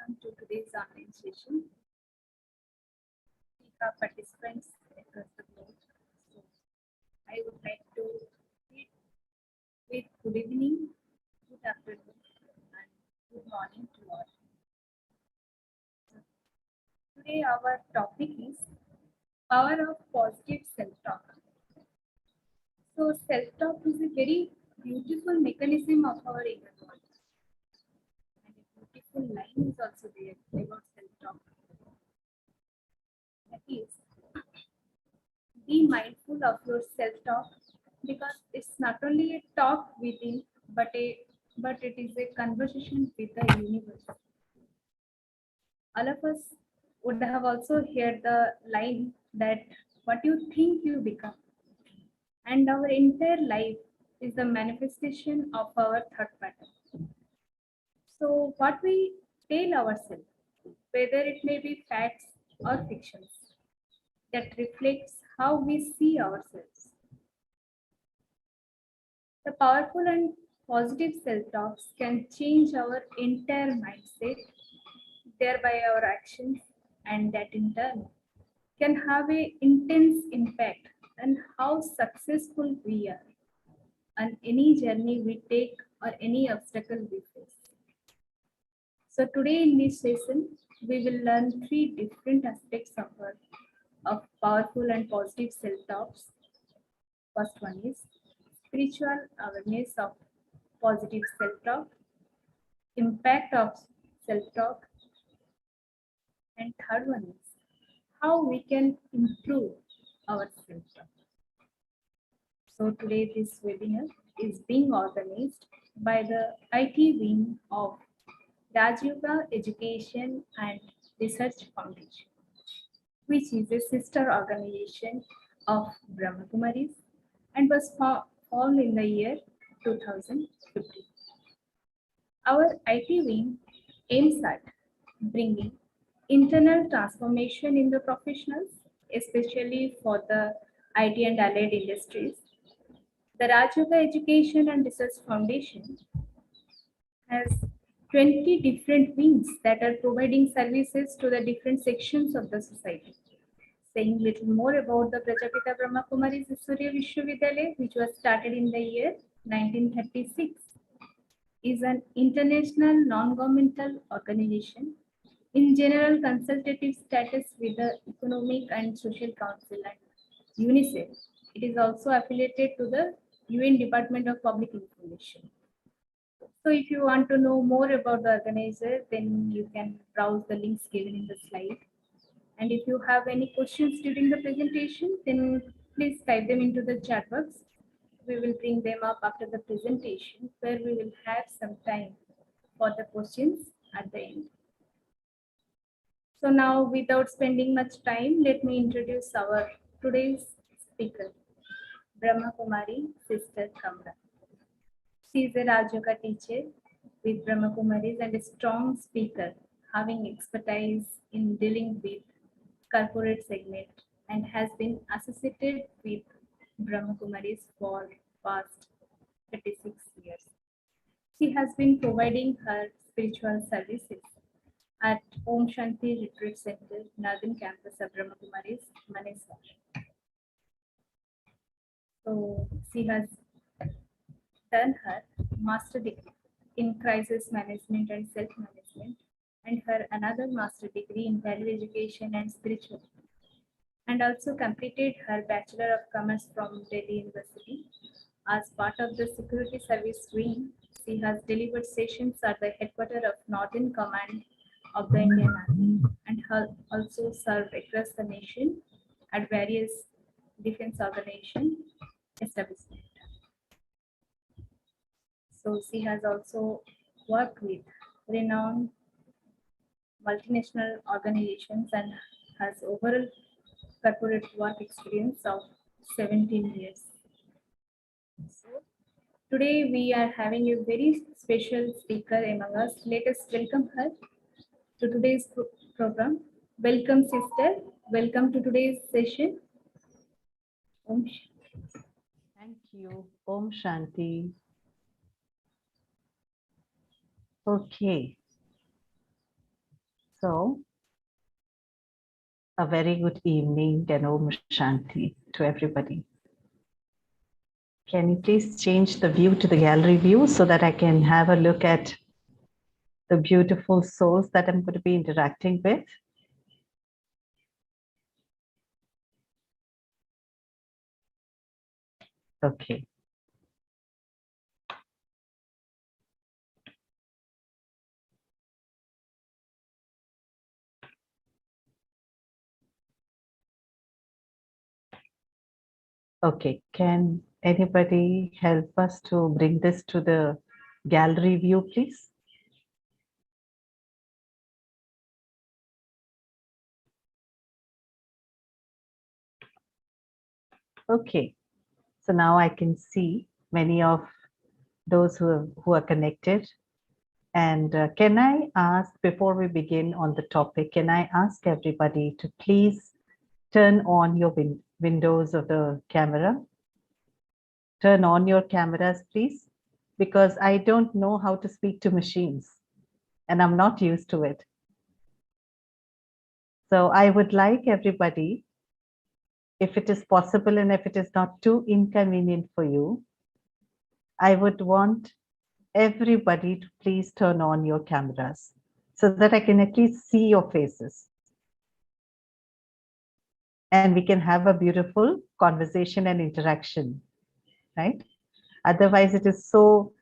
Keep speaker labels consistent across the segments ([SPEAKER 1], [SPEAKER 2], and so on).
[SPEAKER 1] welcome to today's online session. We have participants across the globe. So I would like to greet with good evening, good afternoon, and good morning to all. Today our topic is power of positive self-talk. So self-talk is a very beautiful mechanism of our inner world. And a beautiful line is also there about self-talk. That is, be mindful of your self-talk because it's not only a talk within, but it is a conversation with the universe. All of us would have also heard the line that what you think you become. And our entire life is the manifestation of our thought pattern. So what we tell ourselves, whether it may be facts or fictions, that reflects how we see ourselves. The powerful and positive self-talks can change our entire mindset, thereby our actions, and that in turn can have an intense impact on how successful we are on any journey we take or any obstacle we face. So today in this session, we will learn 3 different aspects of powerful and positive self-talks. First one is spiritual awareness of positive self-talk, impact of self-talk, and third one is how we can improve our self-talk. So today this webinar is being organized by the IT wing of Rajyoga Education and Research Foundation, which is a sister organization of Brahma Kumaris and was formed in the year 2015. Our IT wing aims at bringing internal transformation in the professionals, especially for the IT and allied industries. The Rajyoga Education and Research Foundation has 20 different wings that are providing services to the different sections of the society. Saying little more about the Prajapita Brahma Kumaris Surya Vishwavidyalaya, which was started in the year 1936, is an international non-governmental organization in general consultative status with the Economic and Social Council and UNICEF. It is also affiliated to the UN Department of Public Information. So if you want to know more about the organizer, then you can browse the links given in the slide. And if you have any questions during the presentation, then please type them into the chat box. We will bring them up after the presentation, where we will have some time for the questions at the end. So now, without spending much time, let me introduce our today's speaker, Brahma Kumari, Sister Kamala. She is a Rajyoga teacher with Brahma Kumaris and a strong speaker, having expertise in dealing with corporate segment and has been associated with Brahma Kumaris for past 36 years. She has been providing her spiritual services at Om Shanti Retreat Center, Northern Campus of Brahma Kumaris, Bhubaneswar. So she has done her master degree in crisis management and self-management and her another master degree in value education and spiritual, and also completed her Bachelor of Commerce from Delhi University. As part of the security service wing, she has delivered sessions at the headquarters of Northern Command of the Indian Army and has also served across the nation at various defense organization establishments. So she has also worked with renowned multinational organizations and has overall corporate work experience of 17 years. So today we are having a very special speaker among us. Let us welcome her to today's program. Welcome, sister. Welcome to today's session. Om Shanti.
[SPEAKER 2] Thank you. Om Shanti. Okay. So, a very good evening and Om Shanti to everybody. Can you please change the view to the gallery view so that I can have a look at the beautiful souls that I'm going to be interacting with? Okay. Okay, can anybody help us to bring this to the gallery view, please? Okay, so now I can see many of those who are connected. And can I ask, before we begin on the topic, can I ask everybody to please turn on your windows of the camera? Turn on your cameras, please, because I don't know how to speak to machines and I'm not used to it. So I would like everybody, if it is possible and if it is not too inconvenient for you, I would want everybody to please turn on your cameras so that I can at least see your faces. And we can have a beautiful conversation and interaction, right? Otherwise, it is so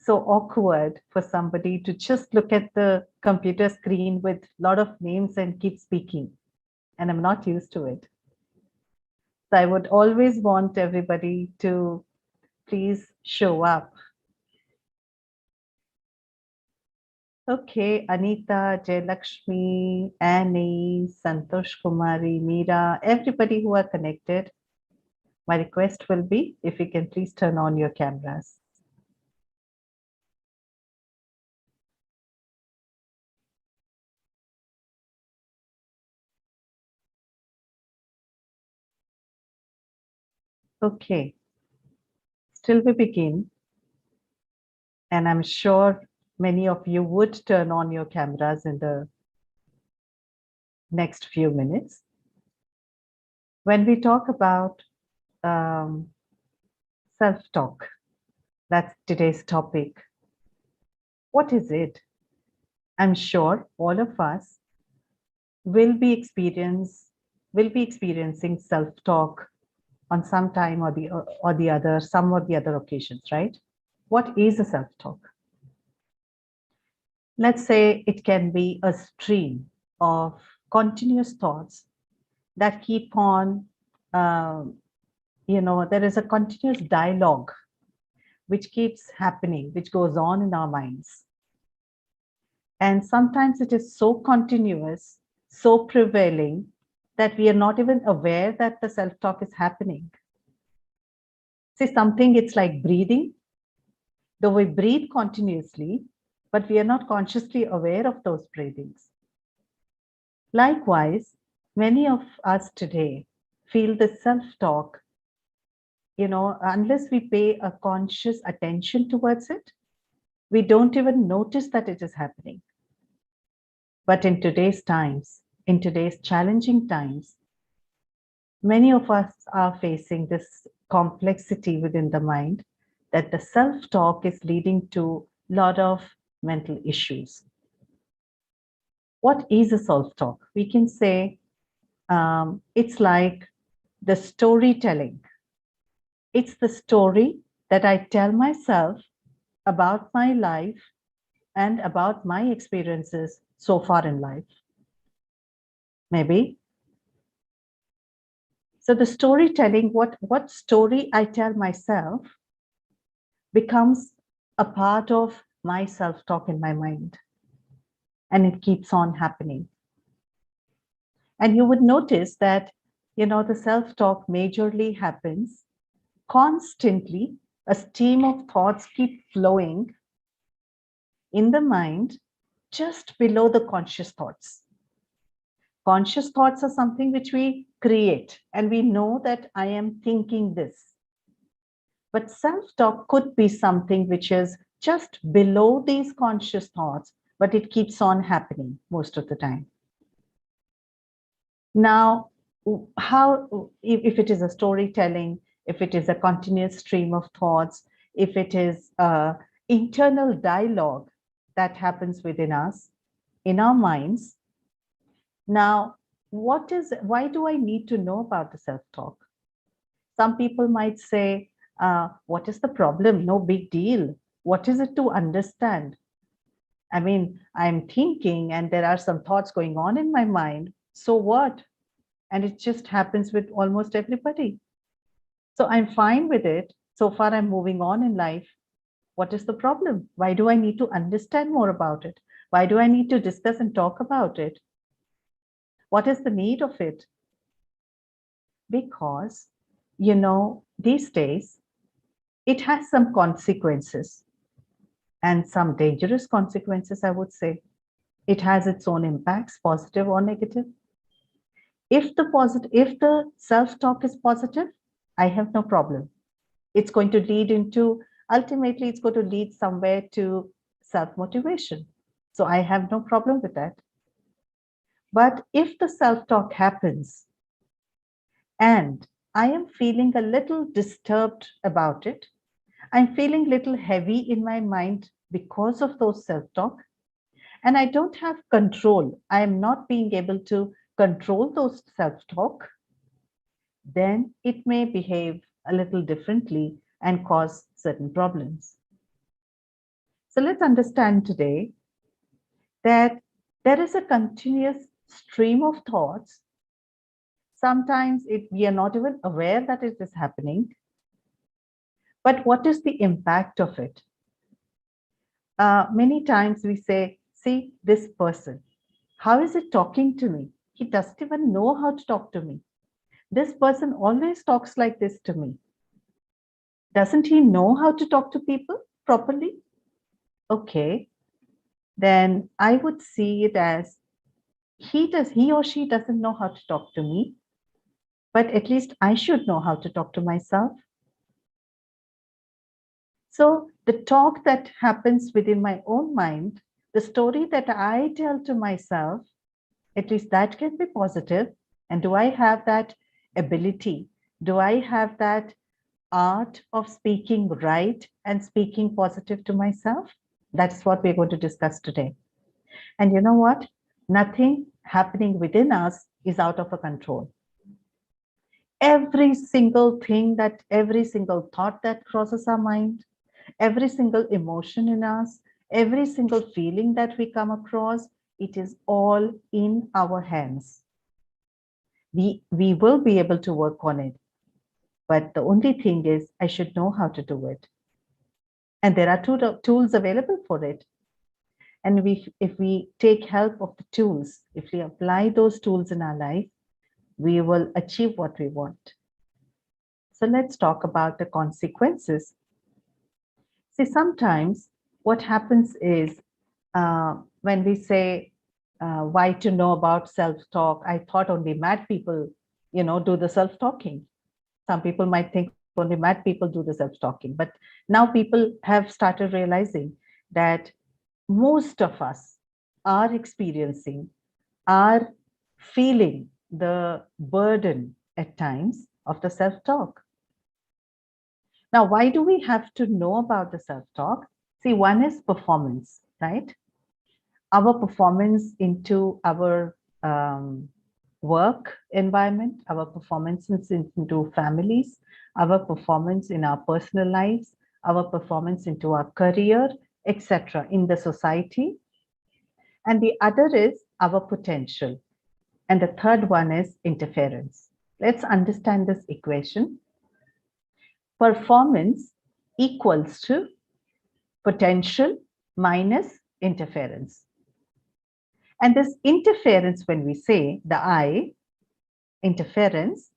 [SPEAKER 2] awkward for somebody to just look at the computer screen with a lot of names and keep speaking. And I'm not used to it. So I would always want everybody to please show up. Okay, Anita, Jayalakshmi, Annie, Santosh Kumari, Meera, everybody who are connected, my request will be if you can please turn on your cameras. Okay, still we begin. And I'm sure many of you would turn on your cameras in the next few minutes. When we talk about self-talk, that's today's topic. What is it? I'm sure all of us will be experiencing self-talk on some time or the other, some or the other occasions, right? What is a self-talk? Let's say it can be a stream of continuous thoughts that keep on, there is a continuous dialogue which keeps happening, which goes on in our minds. And sometimes it is so continuous, so prevailing, that we are not even aware that the self-talk is happening. See, something, it's like breathing. Though we breathe continuously, but we are not consciously aware of those breathings. Likewise, many of us today feel the self-talk, unless we pay a conscious attention towards it, we don't even notice that it is happening. But in today's times, in today's challenging times, many of us are facing this complexity within the mind that the self-talk is leading to a lot of mental issues. What is a self-talk? We can say it's like the storytelling. It's the story that I tell myself about my life and about my experiences so far in life. Maybe. So the storytelling, what story I tell myself becomes a part of my self-talk in my mind. And it keeps on happening. And you would notice that, the self-talk majorly happens constantly. A stream of thoughts keep flowing in the mind just below the conscious thoughts. Conscious thoughts are something which we create and we know that I am thinking this. But self-talk could be something which is just below these conscious thoughts, but it keeps on happening most of the time. Now, how, if it is a storytelling, if it is a continuous stream of thoughts, if it is internal dialogue that happens within us, in our minds, now, why do I need to know about the self-talk? Some people might say, what is the problem? No big deal. What is it to understand? I mean, I'm thinking and there are some thoughts going on in my mind. So what? And it just happens with almost everybody. So I'm fine with it. So far, I'm moving on in life. What is the problem? Why do I need to understand more about it? Why do I need to discuss and talk about it? What is the need of it? Because, these days, it has some consequences and some dangerous consequences, I would say. It has its own impacts, positive or negative. If the self-talk is positive, I have no problem. It's going to ultimately, it's going to lead somewhere to self-motivation. So I have no problem with that. But if the self-talk happens and I am feeling a little disturbed about it, I'm feeling a little heavy in my mind because of those self-talk, and I don't have control, I am not being able to control those self-talk, then it may behave a little differently and cause certain problems. So let's understand today that there is a continuous stream of thoughts. Sometimes we are not even aware that it is happening. But what is the impact of it? Many times we say, see, this person, how is it talking to me? He doesn't even know how to talk to me. This person always talks like this to me. Doesn't he know how to talk to people properly? Okay, then I would see it as he or she doesn't know how to talk to me, but at least I should know how to talk to myself. So the talk that happens within my own mind, the story that I tell to myself, at least that can be positive. And do I have that ability? Do I have that art of speaking right and speaking positive to myself? That's what we're going to discuss today. And you know what? Nothing happening within us is out of our control. Every single thought that crosses our mind, every single emotion in us, every single feeling that we come across, it is all in our hands. We will be able to work on it. But the only thing is, I should know how to do it. And there are two tools available for it. And if we take help of the tools, if we apply those tools in our life, we will achieve what we want. So let's talk about the consequences. See, sometimes what happens is when we say, why to know about self-talk? I thought only mad people, do the self-talking. Some people might think only mad people do the self-talking, but now people have started realizing that most of us are experiencing, are feeling the burden at times of the self-talk. Now, why do we have to know about the self-talk? See, one is performance, right? Our performance into our work environment, our performance into families, our performance in our personal lives, our performance into our career, etc., in the society. And the other is our potential. And the third one is interference. Let's understand this equation. Performance equals to potential minus interference. And this interference, when we say the I, interference,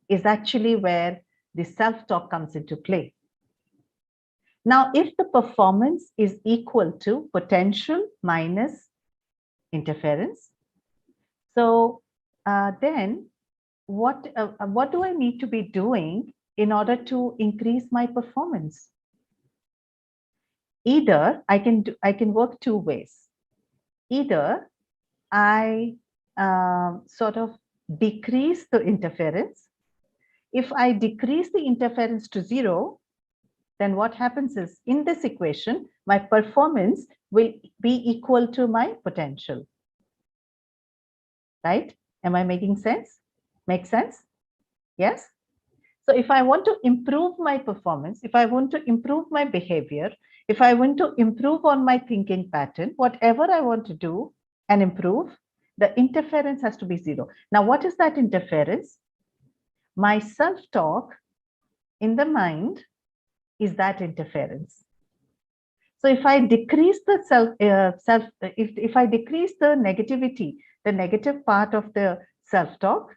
[SPEAKER 2] is actually where the self-talk comes into play. Now, if the performance is equal to potential minus interference, so then what do I need to be doing in order to increase my performance? Either I can work two ways. Either I sort of decrease the interference. If I decrease the interference to 0, then what happens is, in this equation, my performance will be equal to my potential. Right? Am I making sense? Make sense? Yes? So if I want to improve my performance, if I want to improve my behavior, if I want to improve on my thinking pattern, whatever I want to do and improve, the interference has to be 0. Now, what is that interference? My self-talk in the mind is that interference. So if I decrease the if I decrease the negativity, the negative part of the self-talk,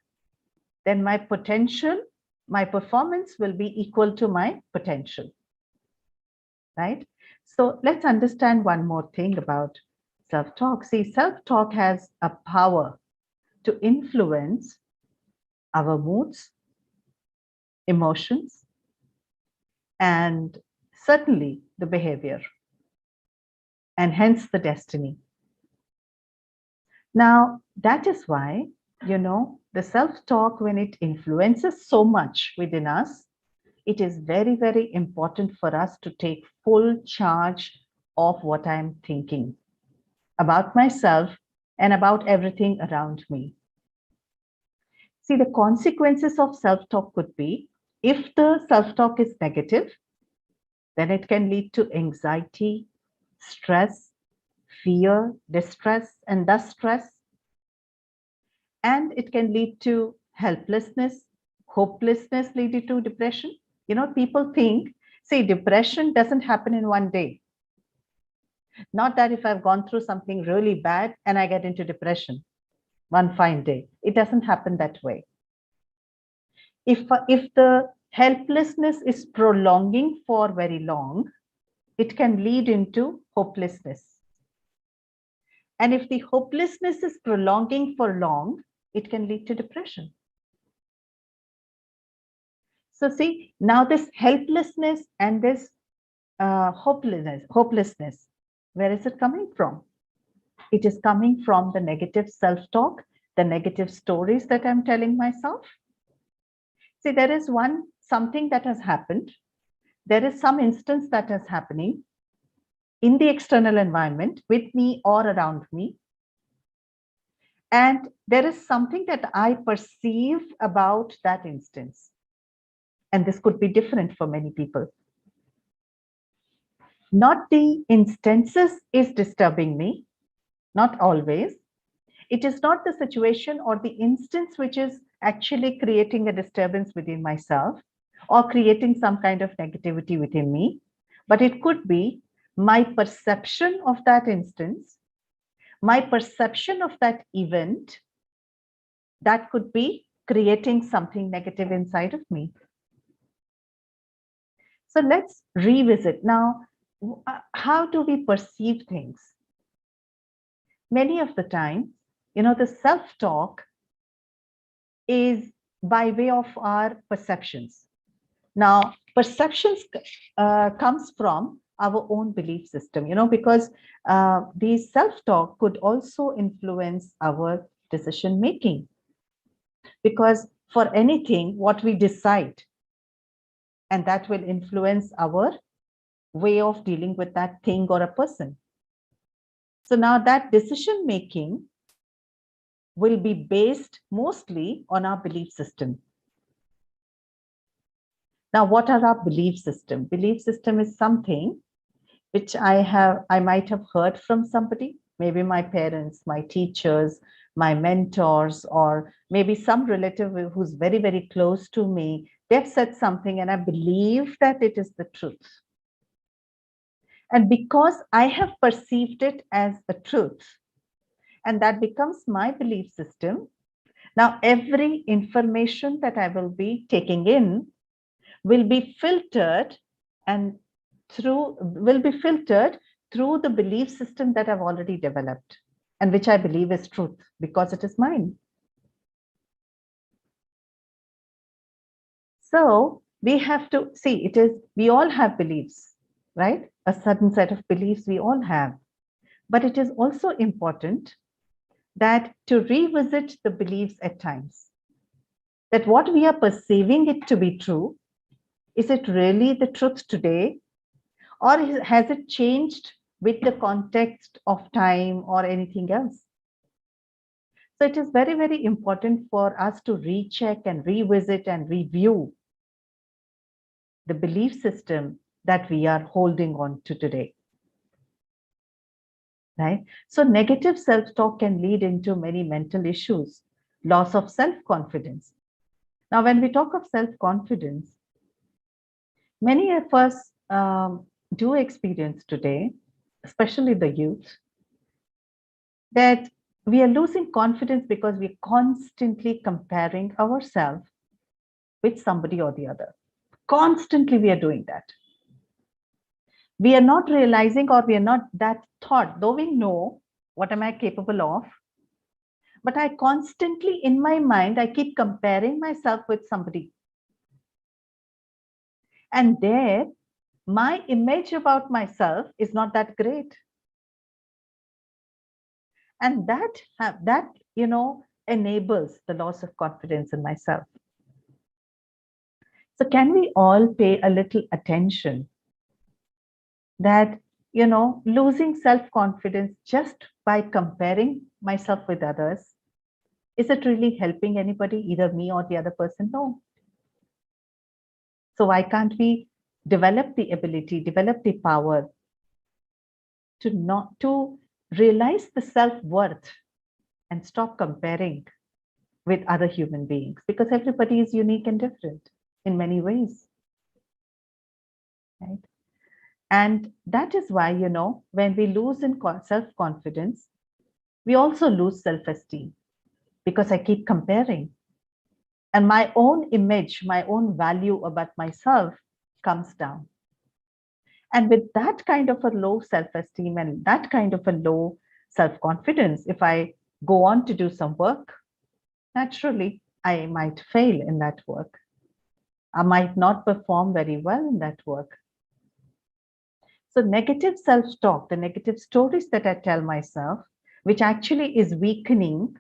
[SPEAKER 2] then my potential, my performance will be equal to my potential, right? So let's understand one more thing about self-talk. See, self-talk has a power to influence our moods, emotions, and certainly the behavior, and hence the destiny. Now, that is why, the self-talk, when it influences so much within us, it is very, very important for us to take full charge of what I'm thinking about myself and about everything around me. See, the consequences of self-talk could be, if the self-talk is negative, then it can lead to anxiety, stress, fear, distress, and thus stress. And it can lead to helplessness, hopelessness, leading to depression. People think, see, depression doesn't happen in one day. Not that if I've gone through something really bad and I get into depression one fine day. It doesn't happen that way. If the helplessness is prolonging for very long, it can lead into hopelessness. And if the hopelessness is prolonging for long, it can lead to depression. So see, now this helplessness and this hopelessness, where is it coming from? It is coming from the negative self-talk, the negative stories that I'm telling myself. See, there is something that has happened. There is some instance that is happening in the external environment with me or around me. And there is something that I perceive about that instance. And this could be different for many people. Not the instances is disturbing me, not always. It is not the situation or the instance which is actually creating a disturbance within myself or creating some kind of negativity within me, but it could be my perception of that instance, my perception of that event, that could be creating something negative inside of me. So let's revisit now. How do we perceive things? Many of the time, the self-talk is by way of our perceptions. Now, perceptions comes from our own belief system, because the self-talk could also influence our decision making. Because for anything, what we decide, and that will influence our way of dealing with that thing or a person. So now that decision making will be based mostly on our belief system. Now, what are our belief system? Belief system is something which I might have heard from somebody, maybe my parents, my teachers, my mentors, or maybe some relative who's very, very close to me. They've said something and I believe that it is the truth. And because I have perceived it as a truth, and that becomes my belief system, now every information that I will be taking in will be filtered through the belief system that I've already developed and which I believe is truth because it is mine. So we have to see, we all have beliefs, right? A certain set of beliefs we all have. But it is also important that to revisit the beliefs at times, that what we are perceiving it to be true, is it really the truth today? Or has it changed with the context of time or anything else? So it is very, very important for us to recheck and revisit and review the belief system that we are holding on to today. Right? So negative self-talk can lead into many mental issues, loss of self-confidence. Now, when we talk of self-confidence, many of us do experience today, especially the youth, that we are losing confidence because we're constantly comparing ourselves with somebody or the other. Constantly we are doing that. We are not realizing, or we are not that thought, though we know what am I capable of, but I constantly in my mind, I keep comparing myself with somebody. And there, my image about myself is not that great. And that enables the loss of confidence in myself. So can we all pay a little attention that, losing self-confidence just by comparing myself with others, is it really helping anybody, either me or the other person? No. So why can't we develop the ability, develop the power to realize the self-worth and stop comparing with other human beings, because everybody is unique and different in many ways, right? And that is why, when we lose in self-confidence, we also lose self-esteem, because I keep comparing. And my own image, my own value about myself comes down. And with that kind of a low self-esteem and that kind of a low self-confidence, if I go on to do some work, naturally, I might fail in that work. I might not perform very well in that work. So negative self-talk, the negative stories that I tell myself, which actually is weakening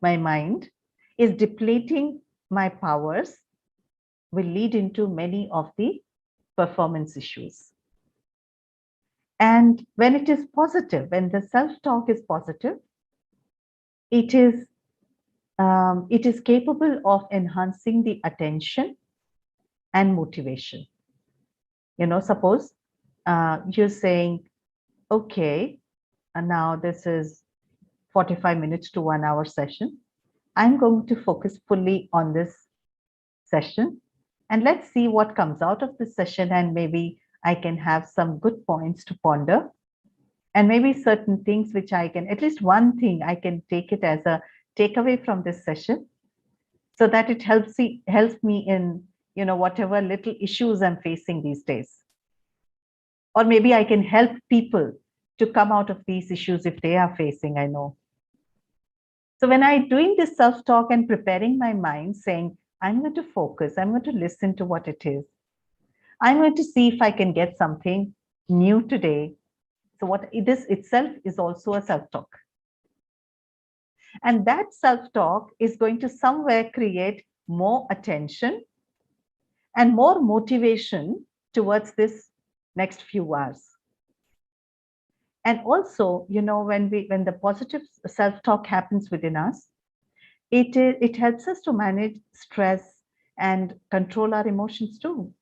[SPEAKER 2] my mind, is depleting my powers, will lead into many of the performance issues. And when it is positive, when the self-talk is positive, it is capable of enhancing the attention and motivation. Suppose you're saying, okay, and now this is 45 minutes to 1 hour session. I'm going to focus fully on this session, and let's see what comes out of this session, and maybe I can have some good points to ponder, and maybe certain things which I can, at least one thing I can take it as a takeaway from this session, so that it helps me in whatever little issues I'm facing these days. Or maybe I can help people to come out of these issues if they are facing, I know. So when I'm doing this self-talk and preparing my mind, saying, I'm going to focus, I'm going to listen to what it is. I'm going to see if I can get something new today. So what this itself is also a self-talk. And that self-talk is going to somewhere create more attention and more motivation towards this next few hours. And also, when the positive self-talk happens within us, it helps us to manage stress and control our emotions too.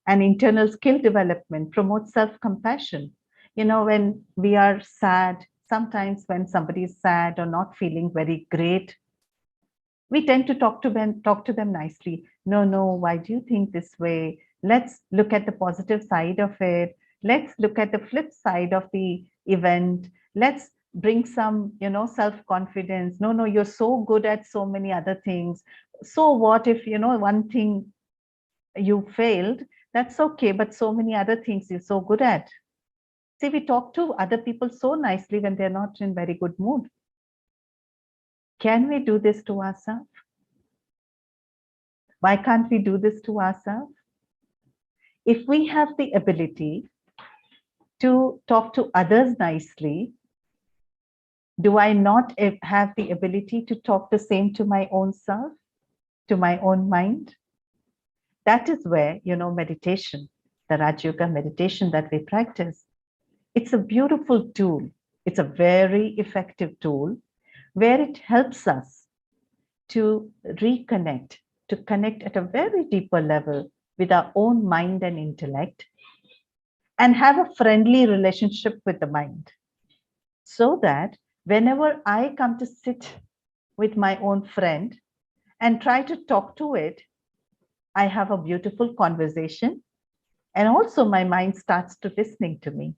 [SPEAKER 2] And internal skill development promotes self-compassion. When we are sad, sometimes when somebody is sad or not feeling very great, we tend to talk to them nicely. No, why do you think this way? Let's look at the positive side of it. Let's look at the flip side of the event. Let's bring some, self-confidence. No, you're so good at so many other things. So what if, one thing you failed, that's okay, but so many other things you're so good at. See, we talk to other people so nicely when they're not in very good mood. Can we do this to ourselves? Why can't we do this to ourselves? If we have the ability to talk to others nicely, do I not have the ability to talk the same to my own self, to my own mind? That is where, meditation, the Raj Yoga meditation that we practice, it's a beautiful tool. It's a very effective tool where it helps us to reconnect, to connect at a very deeper level with our own mind and intellect, and have a friendly relationship with the mind. So that whenever I come to sit with my own friend and try to talk to it, I have a beautiful conversation, and also my mind starts to listening to me.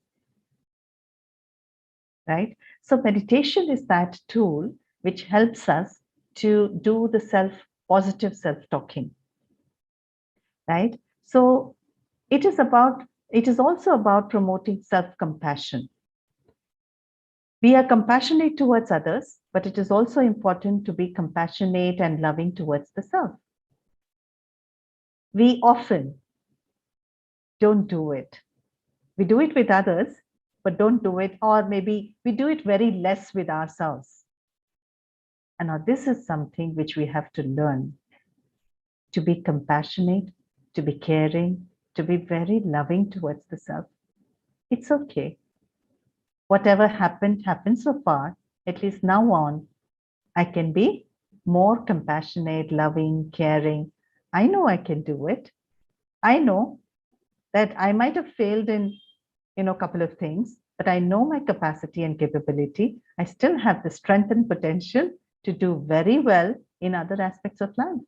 [SPEAKER 2] Right? So meditation is that tool which helps us to do the positive self-talking. Right? So it is also about promoting self-compassion. We are compassionate towards others, but it is also important to be compassionate and loving towards the self. We often don't do it. We do it with others, but don't do it, or maybe we do it very less with ourselves. And now this is something which we have to learn, to be compassionate, to be caring, to be very loving towards the self. It's okay. Whatever happened so far, at least now on, I can be more compassionate, loving, caring. I know I can do it. I know that I might have failed in, a couple of things, but I know my capacity and capability. I still have the strength and potential to do very well in other aspects of life.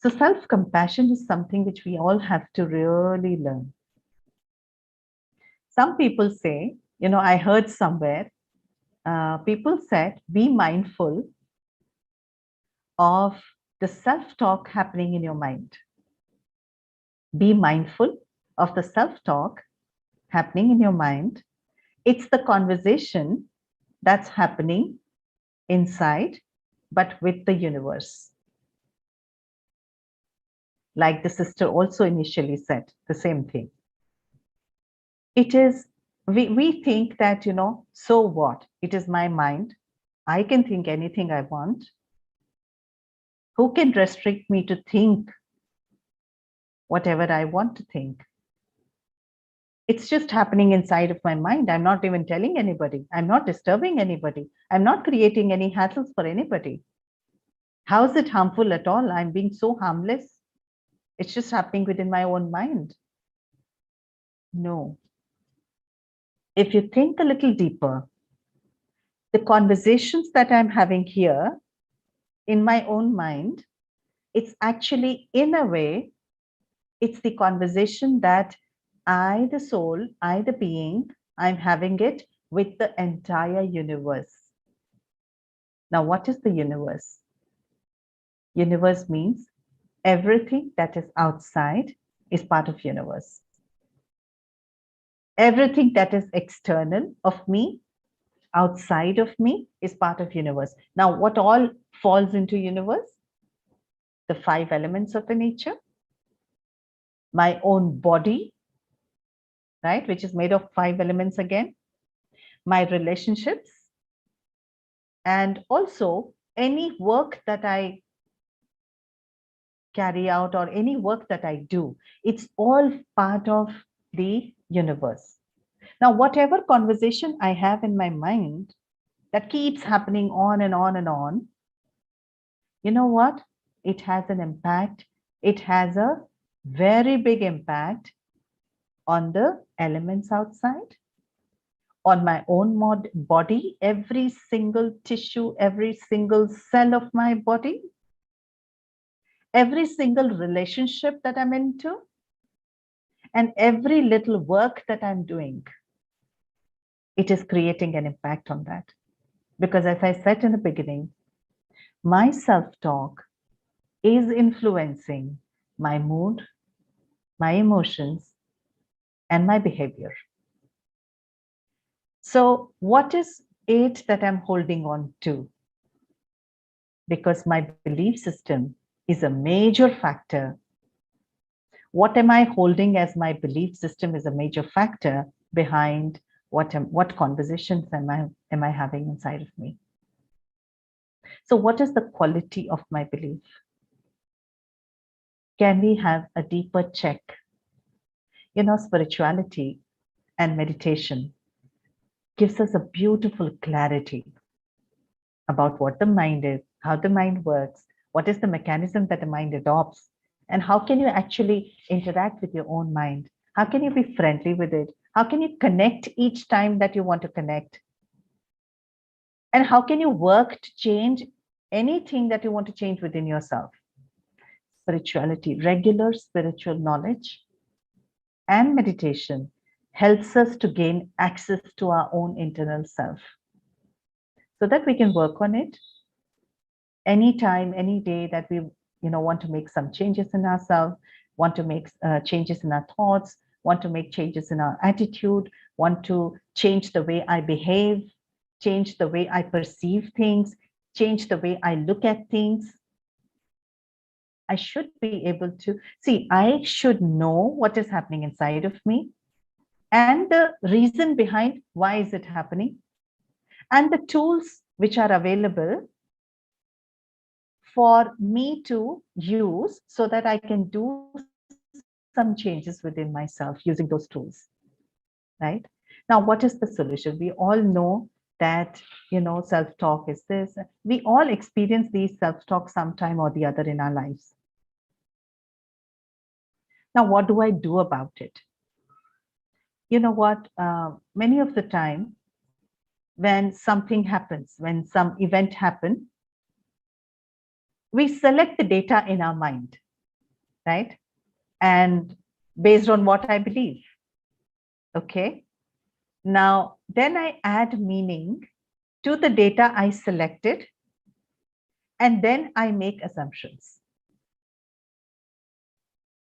[SPEAKER 2] So self-compassion is something which we all have to really learn. Some people say, I heard somewhere, people said, be mindful of the self-talk happening in your mind. Be mindful of the self-talk happening in your mind. It's the conversation that's happening inside, but with the universe. Like the sister also initially said, the same thing. It is, we think that, so what? It is my mind. I can think anything I want. Who can restrict me to think whatever I want to think? It's just happening inside of my mind. I'm not even telling anybody. I'm not disturbing anybody. I'm not creating any hassles for anybody. How is it harmful at all? I'm being so harmless. It's just happening within my own mind. No. If you think a little deeper, the conversations that I'm having here in my own mind, it's actually, in a way, it's the conversation that I, the soul, I, the being, I'm having it with the entire universe. Now, what is the universe? Universe means everything that is outside is part of universe. Everything that is external of me, outside of me, is part of universe. Now, what all falls into universe? The 5 elements of the nature, my own body, right, which is made of 5 elements again, my relationships, and also any work that I carry out or any work that I do. It's all part of the universe. Now, whatever conversation I have in my mind that keeps happening on and on and on, you know what? It has an impact. It has a very big impact on the elements outside, on my own body, every single tissue, every single cell of my body, every single relationship that I'm into, and every little work that I'm doing. It is creating an impact on that. Because as I said in the beginning, my self-talk is influencing my mood, my emotions, and my behavior. So what is it that I'm holding on to? Because my belief system is a major factor What am I holding as my belief system is a major factor behind what conversations am I having inside of me. So what is the quality of my belief? Can we have a deeper check? Spirituality and meditation gives us a beautiful clarity about what the mind is, how the mind works, what is the mechanism that the mind adopts, and how can you actually interact with your own mind? How can you be friendly with it? How can you connect each time that you want to connect? And how can you work to change anything that you want to change within yourself? Spirituality, regular spiritual knowledge and meditation helps us to gain access to our own internal self so that we can work on it anytime, any day that we want to make some changes in ourselves, want to make changes in our thoughts, want to make changes in our attitude, want to change the way I behave, change the way I perceive things, change the way I look at things. I should be able to see, I should know what is happening inside of me and the reason behind why is it happening, and the tools which are available for me to use so that I can do some changes within myself using those tools, right? Now, what is the solution? We all know that, self-talk is this. We all experience these self-talk sometime or the other in our lives. Now, what do I do about it? You know what? Many of the time, when something happens, when some event happens, we select the data in our mind, right? And based on what I believe. Okay. Now, then I add meaning to the data I selected, and then I make assumptions.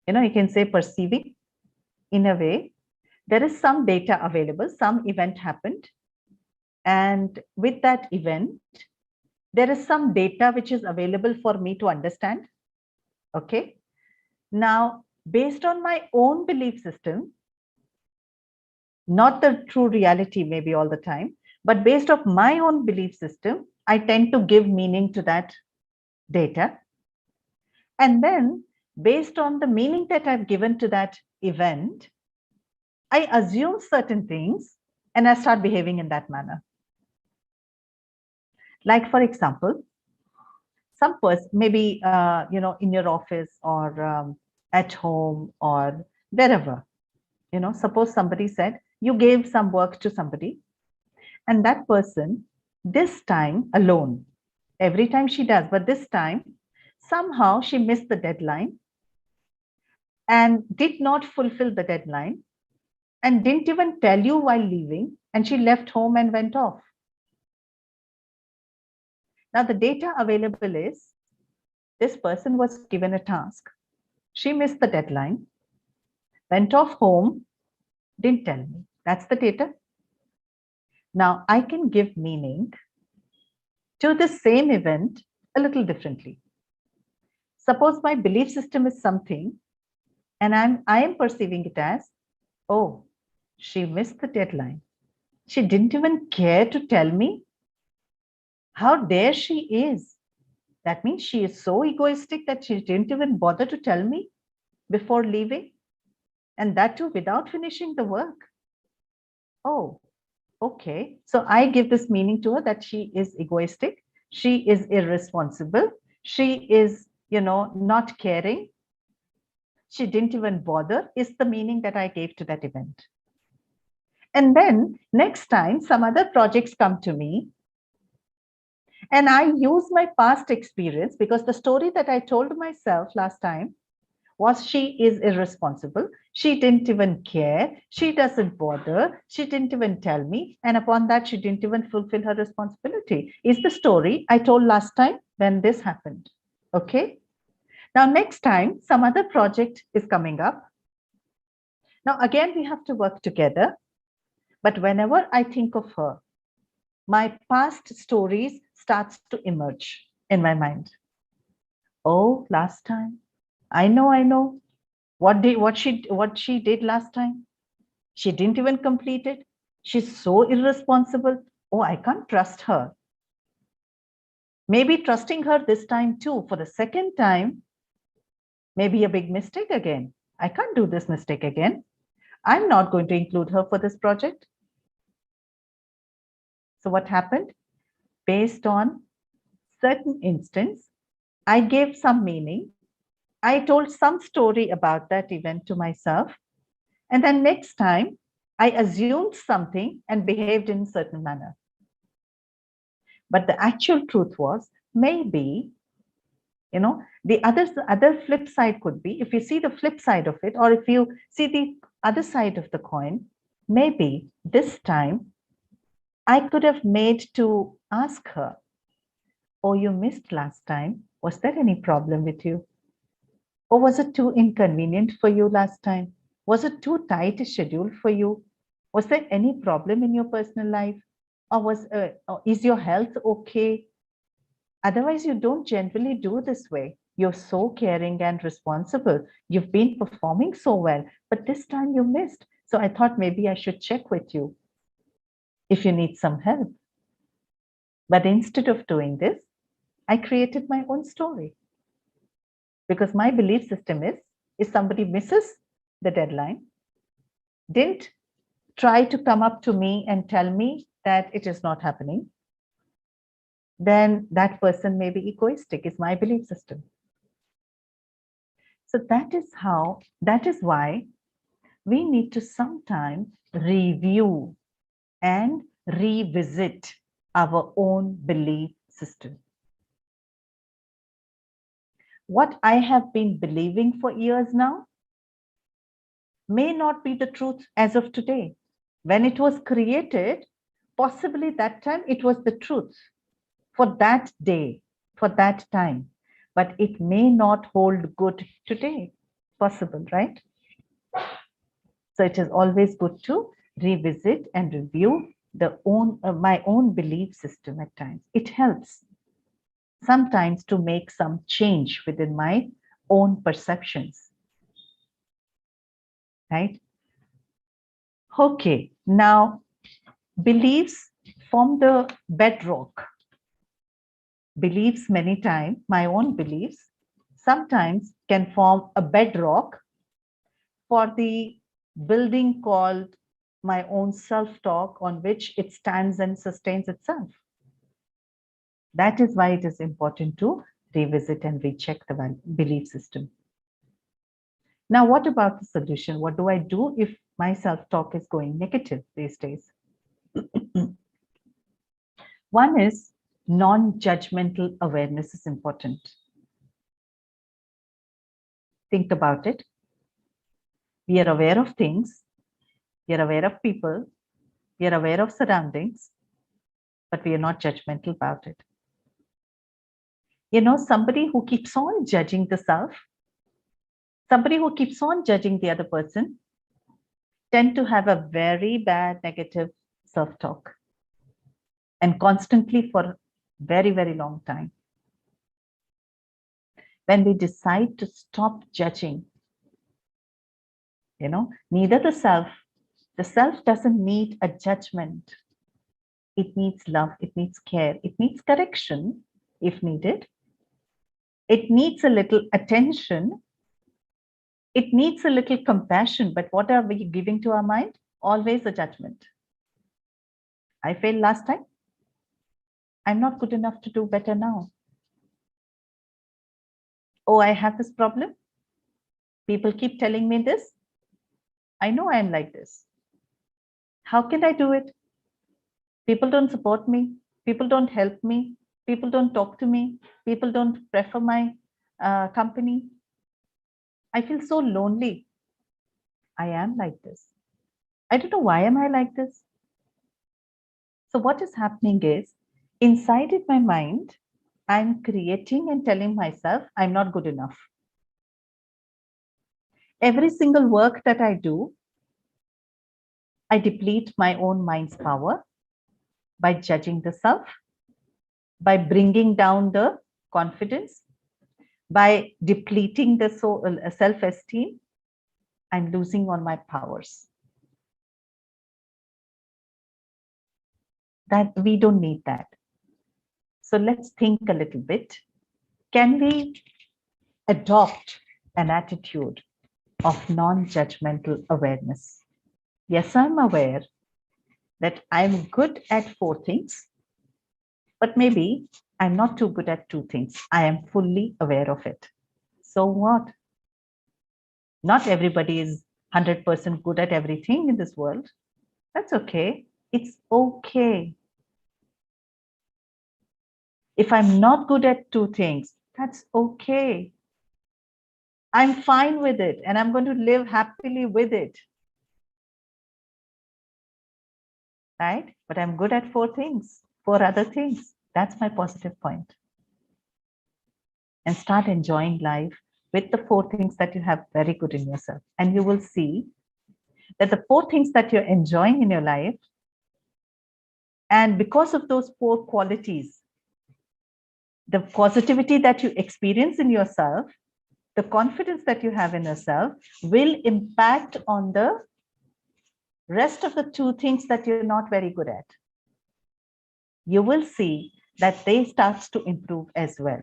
[SPEAKER 2] You can say perceiving in a way. There is some data available, some event happened. And with that event, there is some data which is available for me to understand. Okay. Now, based on my own belief system, not the true reality maybe all the time, but based on my own belief system, I tend to give meaning to that data. And then based on the meaning that I've given to that event, I assume certain things and I start behaving in that manner. Like, for example, some person, maybe, in your office or at home or wherever, suppose somebody said, you gave some work to somebody and that person, this time alone, every time she does, but this time, somehow she missed the deadline and did not fulfill the deadline and didn't even tell you while leaving, and she left home and went off. Now, the data available is this person was given a task. She missed the deadline, went off home, didn't tell me. That's the data. Now, I can give meaning to the same event a little differently. Suppose my belief system is something, and I am perceiving it as, oh, she missed the deadline. She didn't even care to tell me. How dare she is? That means she is so egoistic that she didn't even bother to tell me before leaving, and that too without finishing the work. Oh, okay. So I give this meaning to her that she is egoistic, she is irresponsible, she is, not caring, she didn't even bother, is the meaning that I gave to that event. And then next time some other projects come to me, and I use my past experience, because the story that I told myself last time was she is irresponsible, she didn't even care, she doesn't bother, she didn't even tell me, and upon that she didn't even fulfill her responsibility, is the story I told last time when this happened. Okay. Now, next time some other project is coming up. Now, again, we have to work together. But whenever I think of her, my past stories starts to emerge in my mind. Oh, last time. I know. What she did last time? She didn't even complete it. She's so irresponsible. Oh, I can't trust her. Maybe trusting her this time too, for the second time, maybe a big mistake again. I can't do this mistake again. I'm not going to include her for this project. So what happened? Based on certain instance, I gave some meaning. I told some story about that event to myself. And then next time, I assumed something and behaved in a certain manner. But the actual truth was, maybe, the other flip side could be, if you see the flip side of it, or if you see the other side of the coin, maybe this time I could have made to ask her, oh, you missed last time. Was there any problem with you? Or was it too inconvenient for you last time? Was it too tight a schedule for you? Was there any problem in your personal life? Or is your health okay? Otherwise, you don't generally do this way. You're so caring and responsible. You've been performing so well, but this time you missed. So I thought maybe I should check with you if you need some help. But instead of doing this, I created my own story. Because my belief system is, if somebody misses the deadline, didn't try to come up to me and tell me that it is not happening, then that person may be egoistic, is my belief system. So that is why we need to sometimes review and revisit our own belief system. What I have been believing for years now may not be the truth as of today. When it was created, possibly that time it was the truth for that day, for that time, but it may not hold good today. Possible, right? So it is always good to revisit and review my own belief system at times. It helps sometimes to make some change within my own perceptions, right? Okay, now beliefs form the bedrock. Beliefs many times, my own beliefs, sometimes can form a bedrock for the building called my own self-talk, on which it stands and sustains itself. That is why it is important to revisit and recheck the belief system. Now, what about the solution? What do I do if my self-talk is going negative these days? One is non-judgmental awareness is important. Think about it. We are aware of things, we are aware of people, we are aware of surroundings, but we are not judgmental about it. Somebody who keeps on judging the self, somebody who keeps on judging the other person, tend to have a very bad negative self-talk, and constantly for very, very long time. When we decide to stop judging, neither the self doesn't need a judgment. It needs love, it needs care, it needs correction if needed. It needs a little attention. It needs a little compassion, but what are we giving to our mind? Always a judgment. I failed last time. I'm not good enough to do better now. Oh, I have this problem. People keep telling me this. I know I'm like this. How can I do it? People don't support me. People don't help me. People don't talk to me. People don't prefer my company. I feel so lonely. I am like this. I don't know why am I like this. So what is happening is, inside in my mind, I'm creating and telling myself I'm not good enough. Every single work that I do, I deplete my own mind's power by judging the self, by bringing down the confidence, by depleting the self-esteem, I'm losing on my powers. That we don't need that. So let's think a little bit. Can we adopt an attitude of non-judgmental awareness? Yes, I'm aware that I'm good at 4 things, but maybe I'm not too good at 2 things. I am fully aware of it. So what? Not everybody is 100% good at everything in this world. That's okay. It's okay. If I'm not good at 2 things, that's okay. I'm fine with it and I'm going to live happily with it. Right? But I'm good at 4 things, 4 other things. That's my positive point. And start enjoying life with the 4 things that you have very good in yourself. And you will see that the 4 things that you're enjoying in your life, and because of those 4 qualities, the positivity that you experience in yourself, the confidence that you have in yourself will impact on the rest of the 2 things that you're not very good at. You will see that they start to improve as well.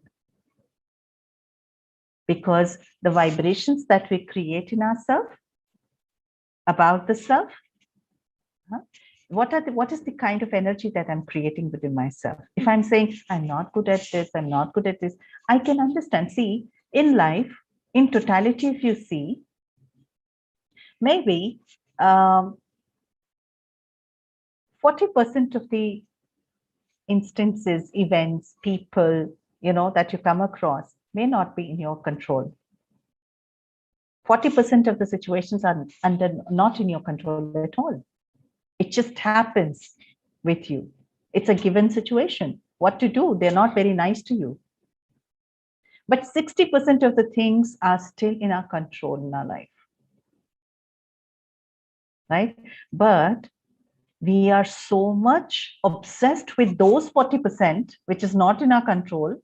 [SPEAKER 2] Because the vibrations that we create in ourselves about the self, what is the kind of energy that I'm creating within myself? If I'm saying, I'm not good at this, I'm not good at this, I can understand. See, in life, in totality, if you see, maybe 40% of the instances, events, people, that you come across may not be in your control. 40% of the situations are not in your control at all. It just happens with you. It's a given situation. What to do? They're not very nice to you. But 60% of the things are still in our control in our life. Right? But we are so much obsessed with those 40%, which is not in our control,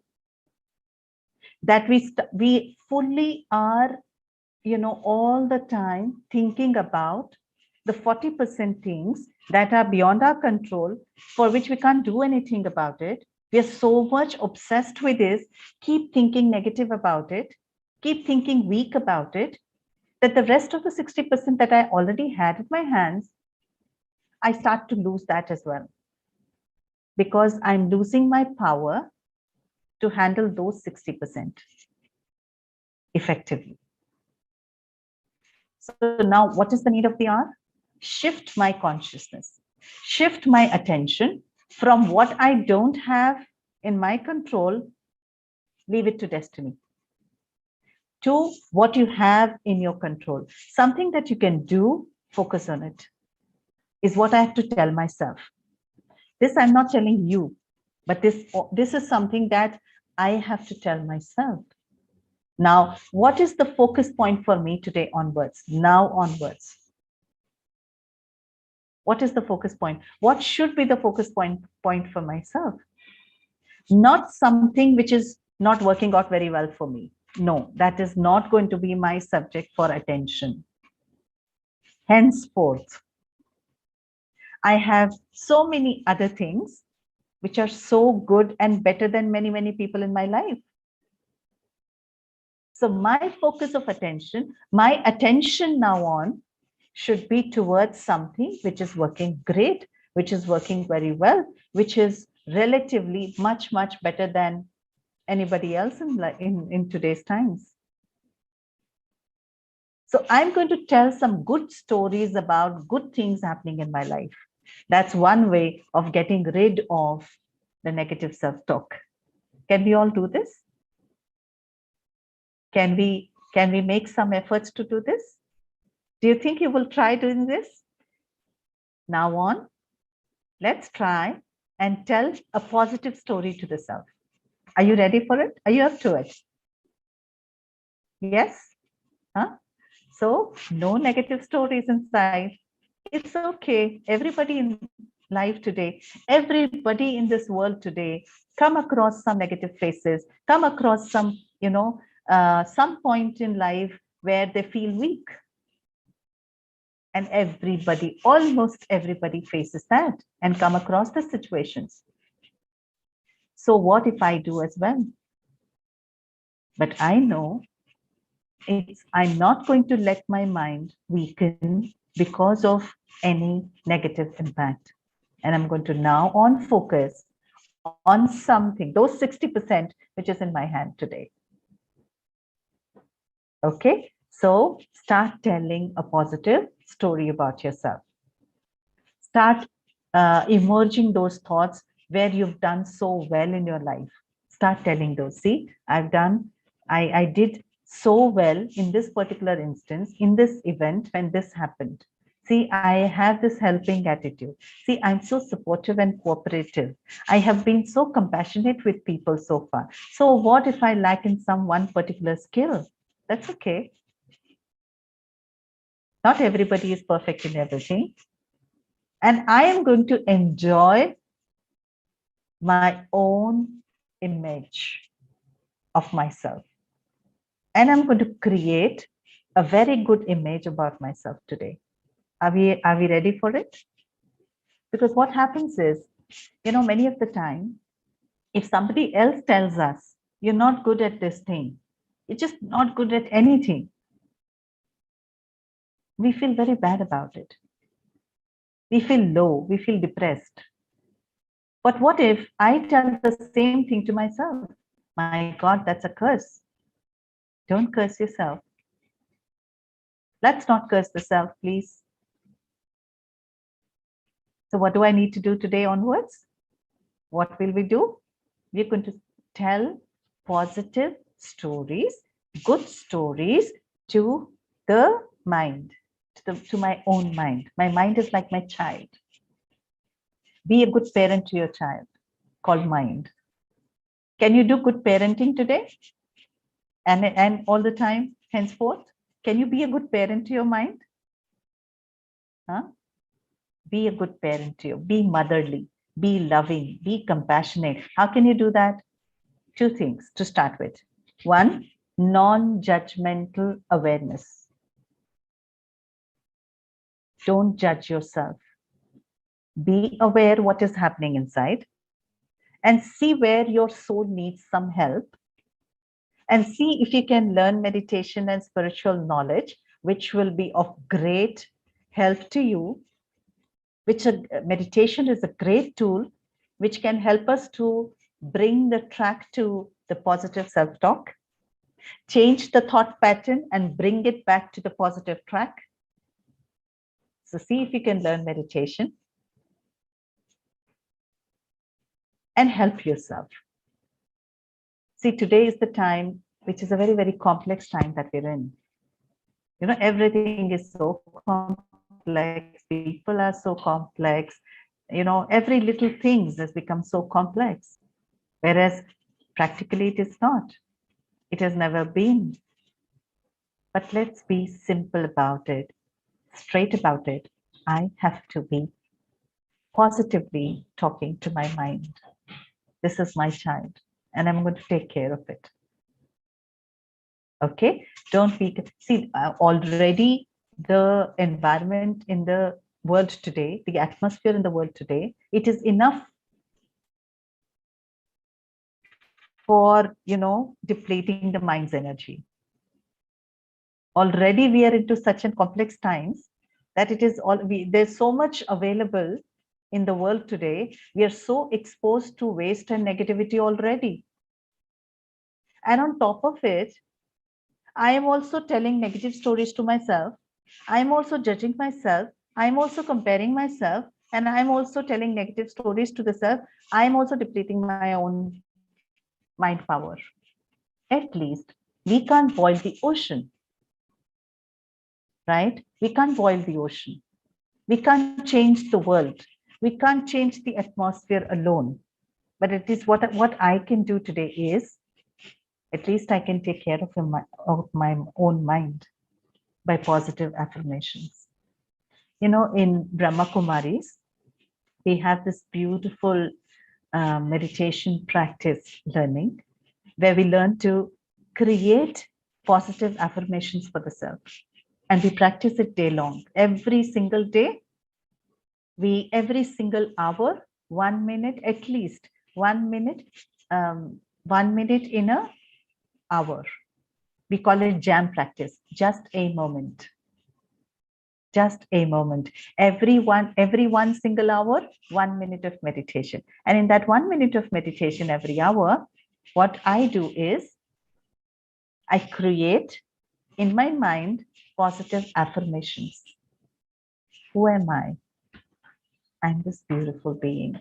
[SPEAKER 2] that we fully are, all the time thinking about the 40% things that are beyond our control, for which we can't do anything about it. We are so much obsessed with this, keep thinking negative about it, keep thinking weak about it, that the rest of the 60% that I already had in my hands, I start to lose that as well. Because I'm losing my power to handle those 60% effectively. So now what is the need of the hour? Shift my consciousness, shift my attention from what I don't have in my control, leave it to destiny, to what you have in your control. Something that you can do, focus on it, is what I have to tell myself. This I'm not telling you, but this is something that I have to tell myself. Now, what is the focus point for me today onwards, now onwards? What is the focus point? What should be the focus point for myself? Not something which is not working out very well for me. No, that is not going to be my subject for attention. Henceforth, I have so many other things which are so good and better than many, many people in my life. So my focus of attention, my attention now on should be towards something which is working great, which is working very well, which is relatively much, much better than anybody else in today's times. So I'm going to tell some good stories about good things happening in my life. That's one way of getting rid of the negative self-talk. Can we all do this? Can we make some efforts to do this? Do you think you will try doing this? Now on, let's try and tell a positive story to the self. Are you ready for it? Are you up to it? Yes? Huh? So no negative stories inside. It's okay. Everybody in life today, everybody in this world today, come across some negative faces, come across some, some point in life where they feel weak. And everybody, almost everybody faces that and come across the situations. So what if I do as well? But I know I'm not going to let my mind weaken because of any negative impact. And I'm going to now on focus on something, those 60%, which is in my hand today. Okay, so start telling a positive story about yourself. Start emerging those thoughts where you've done so well in your life. Start telling those. See, I did so well in this particular instance, in this event when this happened. See, I have this helping attitude. See, I'm so supportive and cooperative. I have been so compassionate with people so far. So what if I lack in some one particular skill? That's okay. Not everybody is perfect in everything. And I am going to enjoy my own image of myself. And I'm going to create a very good image about myself today. Are we ready for it? Because what happens is, many of the time, if somebody else tells us, you're not good at this thing, you're just not good at anything, we feel very bad about it. We feel low, we feel depressed. But what if I tell the same thing to myself? My God, that's a curse. Don't curse yourself. Let's not curse the self, please. So what do I need to do today onwards? What will we do? We're going to tell positive stories, good stories to the mind, to my own mind. My mind is like my child. Be a good parent to your child, called mind. Can you do good parenting today? And all the time, henceforth? Can you be a good parent to your mind? Huh? Be a good parent to you. Be motherly. Be loving. Be compassionate. How can you do that? Two things to start with. One, non-judgmental awareness. Don't judge yourself. Be aware what is happening inside and see where your soul needs some help, and see if you can learn meditation and spiritual knowledge, which will be of great help to you. Meditation is a great tool which can help us to bring the track to the positive self-talk, change the thought pattern and bring it back to the positive track. So see if you can learn meditation and help yourself. See, today is the time, which is a very, very complex time that we're in. Everything is so complex. People are so complex. Every little thing has become so complex. Whereas practically it is not. It has never been. But let's be simple about it, straight about it. I have to be positively talking to my mind. This is my child, and I'm going to take care of it. Okay, don't be, see, already the environment in the world today, the atmosphere in the world today, it is enough for, depleting the mind's energy. Already we are into such a complex times that it is there's so much available in the world today. We are so exposed to waste and negativity already. And on top of it, I am also telling negative stories to myself. I'm also judging myself. I'm also comparing myself. And I'm also telling negative stories to the self. I'm also depleting my own mind power. At least we can't boil the ocean, right? We can't boil the ocean. We can't change the world. We can't change the atmosphere alone. But it is what I can do today is, at least I can take care of my own mind by positive affirmations. In Brahma Kumaris, we have this beautiful meditation practice learning where we learn to create positive affirmations for the self. And we practice it day long. Every single day, every single hour, 1 minute, at least 1 minute, 1 minute in a hour. We call it jam practice, just a moment. Just a moment. Every one single hour, 1 minute of meditation. And in that 1 minute of meditation every hour, what I do is I create in my mind positive affirmations. Who am I? I'm this beautiful being.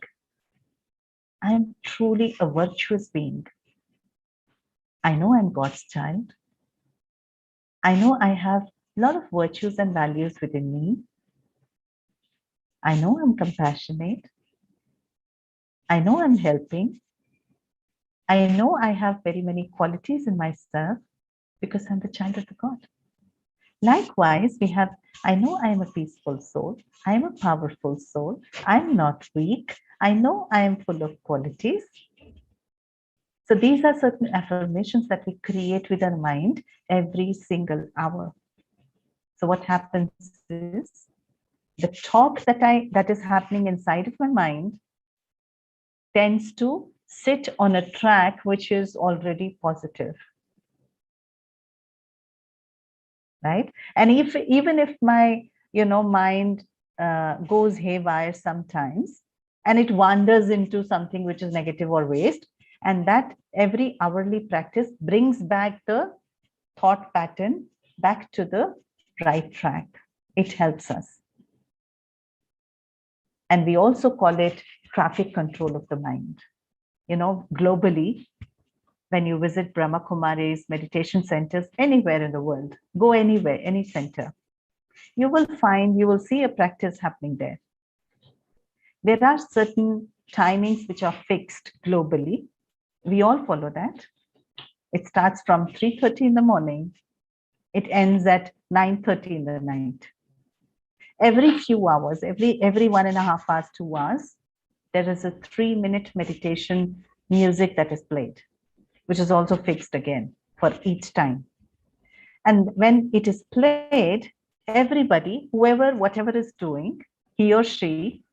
[SPEAKER 2] I am truly a virtuous being. I know I'm God's child. I know I have a lot of virtues and values within me. I know I'm compassionate. I know I'm helping. I know I have very many qualities in myself because I'm the child of the God. Likewise, I know I'm a peaceful soul. I'm a powerful soul. I'm not weak. I know I am full of qualities. So these are certain affirmations that we create with our mind every single hour. So what happens is the talk that is happening inside of my mind tends to sit on a track which is already positive. Right? And even if my mind goes haywire sometimes, and it wanders into something which is negative or waste, and that every hourly practice brings back the thought pattern back to the right track. It helps us. And we also call it traffic control of the mind. Globally, when you visit Brahma Kumaris, meditation centers, anywhere in the world, go anywhere, any center, you will see a practice happening there. There are certain timings which are fixed globally. We all follow that. It starts from 3:30 in the morning. It ends at 9:30 in the night. Every few hours, every 1.5 hours, 2 hours, there is a 3-minute meditation music that is played, which is also fixed again for each time. And when it is played, everybody, whatever is doing, he or she,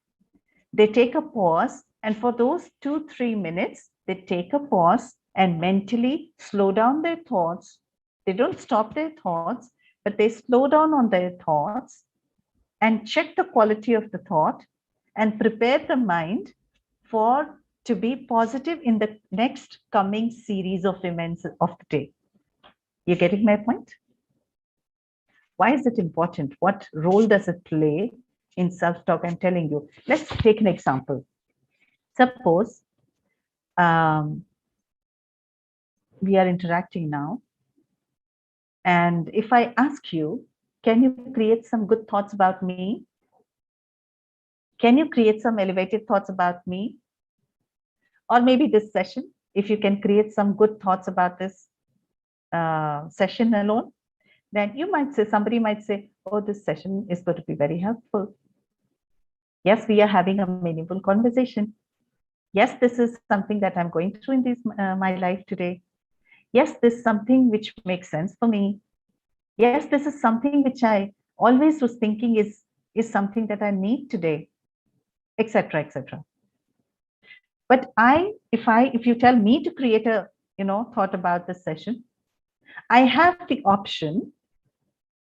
[SPEAKER 2] they take a pause. And for those 2-3 minutes, they take a pause and mentally slow down their thoughts. They don't stop their thoughts, but they slow down on their thoughts and check the quality of the thought and prepare the mind to be positive in the next coming series of events of the day. You getting my point? Why is it important? What role does it play in self-talk? I'm telling you. Let's take an example. Suppose we are interacting now. And if I ask you, can you create some good thoughts about me? Can you create some elevated thoughts about me? Or maybe this session, if you can create some good thoughts about this session alone, then somebody might say, oh, this session is going to be very helpful. Yes, we are having a meaningful conversation. Yes, this is something that I'm going through in my life today. Yes, this is something which makes sense for me. Yes, this is something which I always was thinking is something that I need today, etc., etc. But if you tell me to create a thought about this session, I have the option.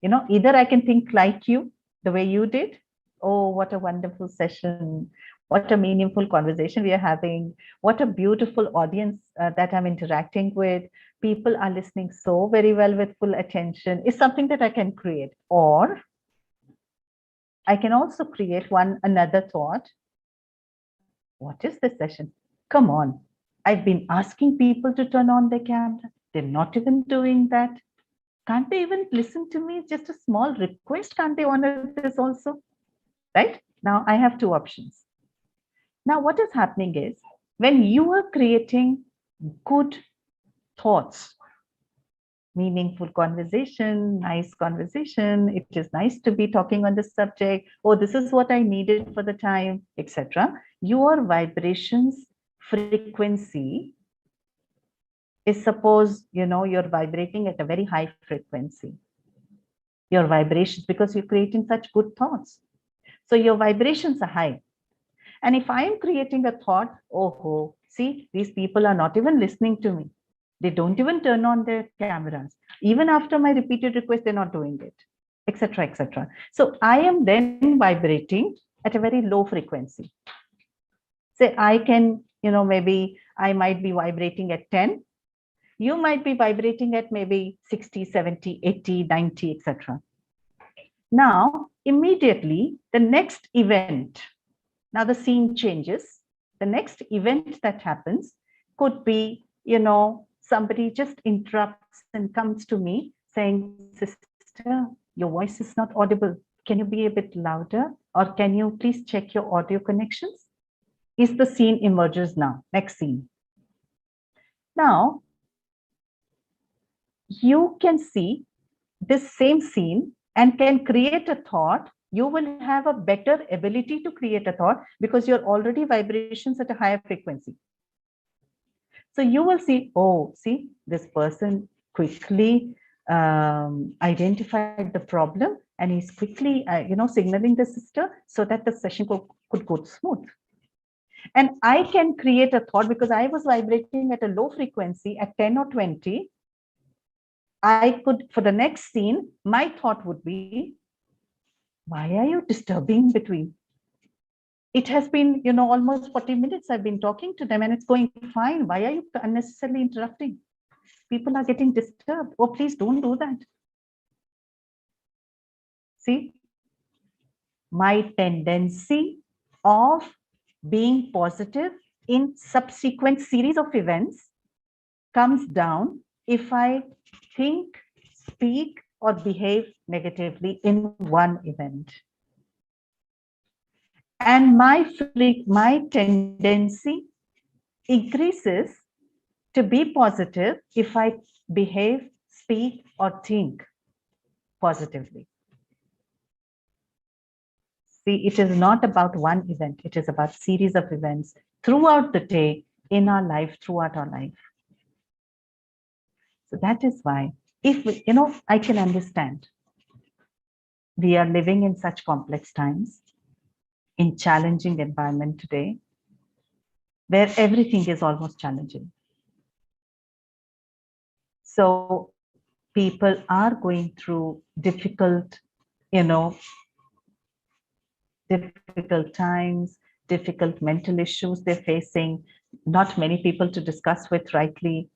[SPEAKER 2] Either I can think like you, the way you did. Oh, what a wonderful session. What a meaningful conversation we are having. What a beautiful audience that I'm interacting with. People are listening so very well with full attention. Is something that I can create. Or I can also create another thought. What is this session? Come on. I've been asking people to turn on their camera. They're not even doing that. Can't they even listen to me? Just a small request. Can't they honor this also? Right? Now I have two options. Now what is happening is when you are creating good thoughts, meaningful conversation, nice conversation, it is nice to be talking on this subject. Oh, this is what I needed for the time, etc. Your vibrations frequency is, suppose you're vibrating at a very high frequency. your vibrations, because you're creating such good thoughts. So your vibrations are high. And if I am creating a thought, oh, see, these people are not even listening to me. They don't even turn on their cameras. Even after my repeated request, they're not doing it, etc., etc. So I am then vibrating at a very low frequency. Say I can, maybe I might be vibrating at 10. You might be vibrating at maybe 60, 70, 80, 90, etc. Now, immediately, the next event, now the scene changes. The next event that happens could be, somebody just interrupts and comes to me saying, sister, your voice is not audible. Can you be a bit louder? Or can you please check your audio connections? Is the scene emerges now, next scene. Now, you can see this same scene and can create a thought. You will have a better ability to create a thought because you're already vibrations at a higher frequency. So you will see, oh, see, this person quickly identified the problem and he's quickly, signaling the sister so that the session could go smooth. And I can create a thought because I was vibrating at a low frequency at 10 or 20. I could, for the next scene, my thought would be, why are you disturbing in between? It has been, almost 40 minutes I've been talking to them and it's going fine. Why are you unnecessarily interrupting? People are getting disturbed. Oh, please don't do that. See, my tendency of being positive in subsequent series of events comes down if I think, speak, or behave negatively in one event. And my tendency increases to be positive if I behave, speak, or think positively. See, it is not about one event. It is about series of events throughout the day in our life, throughout our life. So that is why, if, I can understand we are living in such complex times, in challenging environment today, where everything is almost challenging. So people are going through difficult, difficult times, difficult mental issues they're facing, not many people to discuss with rightly.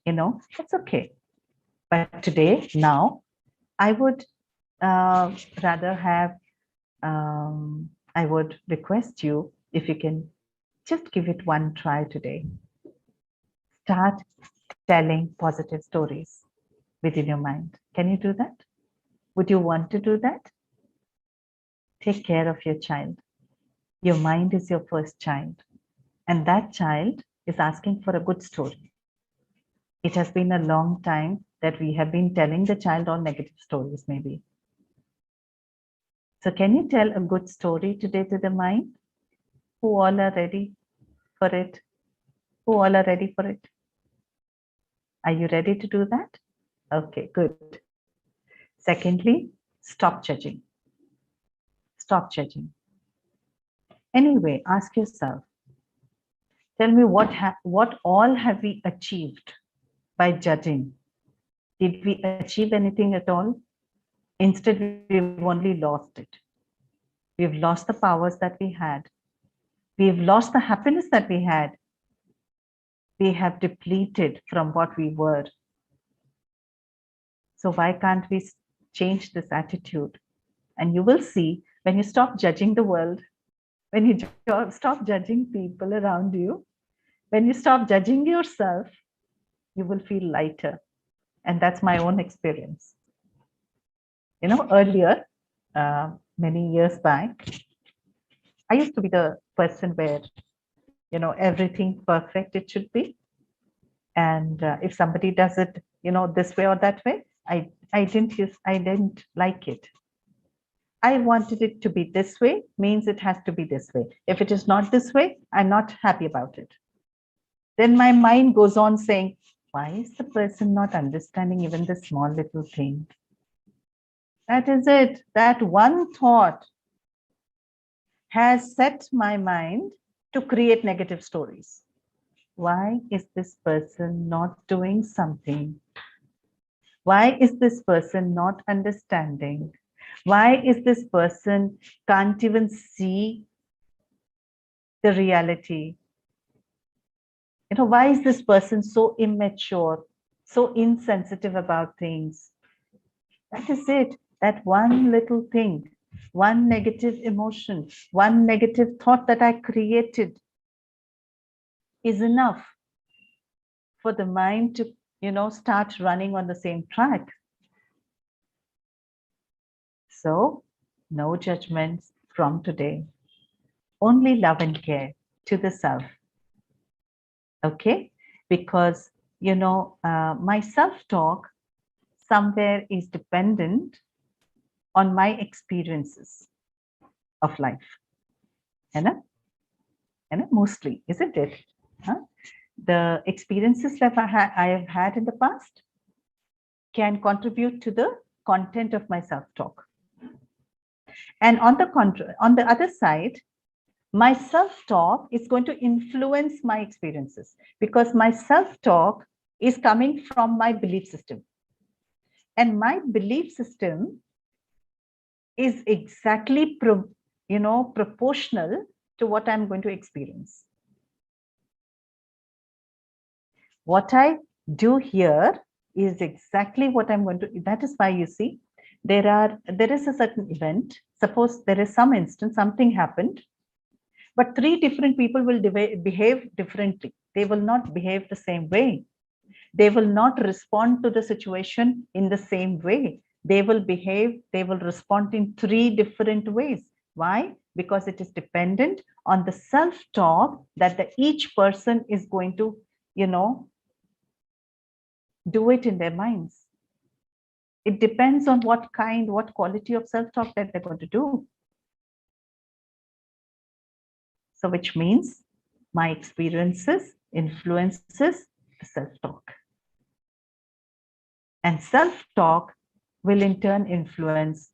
[SPEAKER 2] It's okay. But today, now, I would rather have, I would request you, if you can just give it one try today. Start telling positive stories within your mind. Can you do that? Would you want to do that? Take care of your child. Your mind is your first child, and that child is asking for a good story. It has been a long time that we have been telling the child all negative stories, maybe. So can you tell a good story today to the mind? Who all are ready for it? Who all are ready for it? Are you ready to do that? Okay, good. Secondly, stop judging. Stop judging. Anyway, ask yourself, tell me what all have we achieved by judging? Did we achieve anything at all? Instead, we've only lost it. We've lost the powers that we had. We've lost the happiness that we had. We have depleted from what we were. So why can't we change this attitude? And you will see, when you stop judging the world, when you stop judging people around you, when you stop judging yourself, you will feel lighter. And that's my own experience. Earlier, many years back, I used to be the person where, everything perfect it should be. And if somebody does it, this way or that way, I didn't like it. I wanted it to be this way, means it has to be this way. If it is not this way, I'm not happy about it. Then my mind goes on saying, why is the person not understanding even the small little thing? That is it. That one thought has set my mind to create negative stories. Why is this person not doing something? Why is this person not understanding? Why is this person can't even see the reality? Why is this person so immature, so insensitive about things? That is it. That one little thing, one negative emotion, one negative thought that I created is enough for the mind to, start running on the same track. So, no judgments from today. Only love and care to the self. Okay? Because, my self-talk somewhere is dependent on my experiences of life. Mostly, isn't it? Huh? The experiences that I have had in the past can contribute to the content of my self-talk. And on the other side, my self-talk is going to influence my experiences because my self-talk is coming from my belief system. And my belief system is exactly proportional to what I'm going to experience. What I do here is exactly what I'm going to, that is why you see, there is a certain event. Suppose there is some instance, something happened, but three different people will behave differently. They will not behave the same way. They will not respond to the situation in the same way. They will respond in three different ways. Why? Because it is dependent on the self-talk that each person is going to, do it in their minds. It depends on what quality of self-talk that they're going to do. So which means my experiences influences the self-talk. And self-talk will in turn influence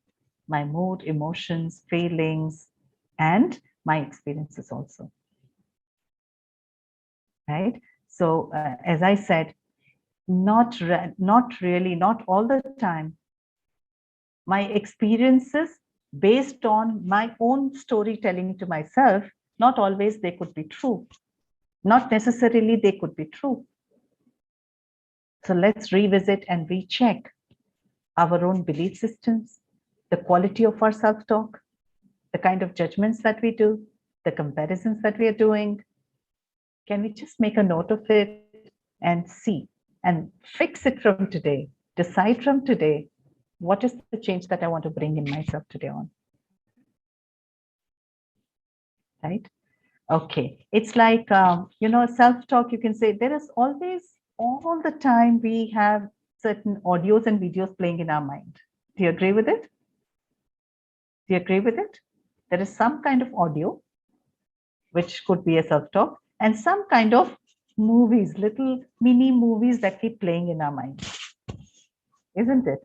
[SPEAKER 2] my mood, emotions, feelings, and my experiences also. Right? So as I said, not all the time, my experiences based on my own storytelling to myself, not always they could be true. Not necessarily they could be true. So let's revisit and recheck our own belief systems, the quality of our self-talk, the kind of judgments that we do, the comparisons that we are doing. Can we just make a note of it and see and fix it from today, decide from today, what is the change that I want to bring in myself today on? Right? Okay. It's like, self-talk, you can say there is always, all the time, we have certain audios and videos playing in our mind. Do you agree with it? Do you agree with it? There is some kind of audio, which could be a self-talk, and some kind of movies, little mini movies that keep playing in our mind, isn't it?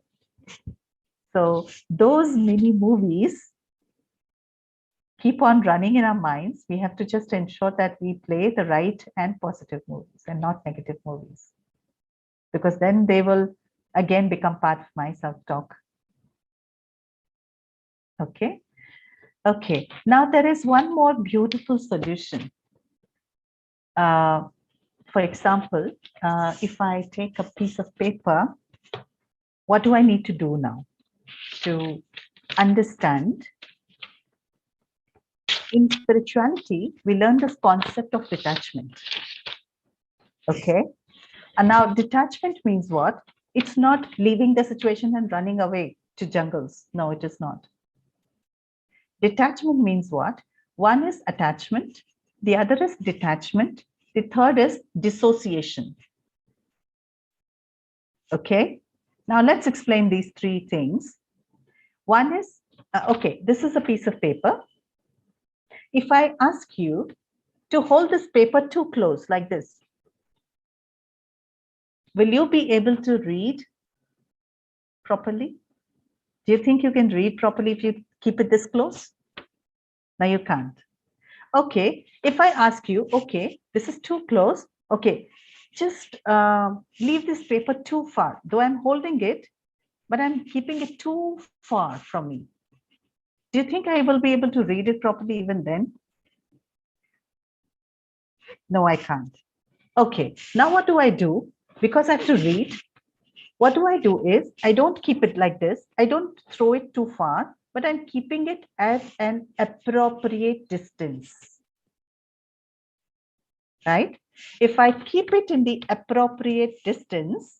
[SPEAKER 2] So those mini movies keep on running in our minds. We have to just ensure that we play the right and positive movies and not negative movies, because then they will again become part of my self-talk. Okay. Okay. Now there is one more beautiful solution. For example, if I take a piece of paper, what do I need to do now to understand? In spirituality, we learn this concept of detachment. Okay. And now detachment means what? It's not leaving the situation and running away to jungles. No, it is not. Detachment means what? One is attachment, the other is detachment, the third is dissociation. Okay. Now let's explain these three things. One is, okay, this is a piece of paper. If I ask you to hold this paper too close like this, will you be able to read properly? Do you think you can read properly if you keep it this close? No, you can't. Okay, if I ask you, okay, this is too close. Okay, just leave this paper too far. Though I'm holding it, but I'm keeping it too far from me. Do you think I will be able to read it properly even then? No, I can't. Okay, now what do I do? Because I have to read, what do I do is, I don't keep it like this. I don't throw it too far, but I'm keeping it at an appropriate distance. Right? If I keep it in the appropriate distance,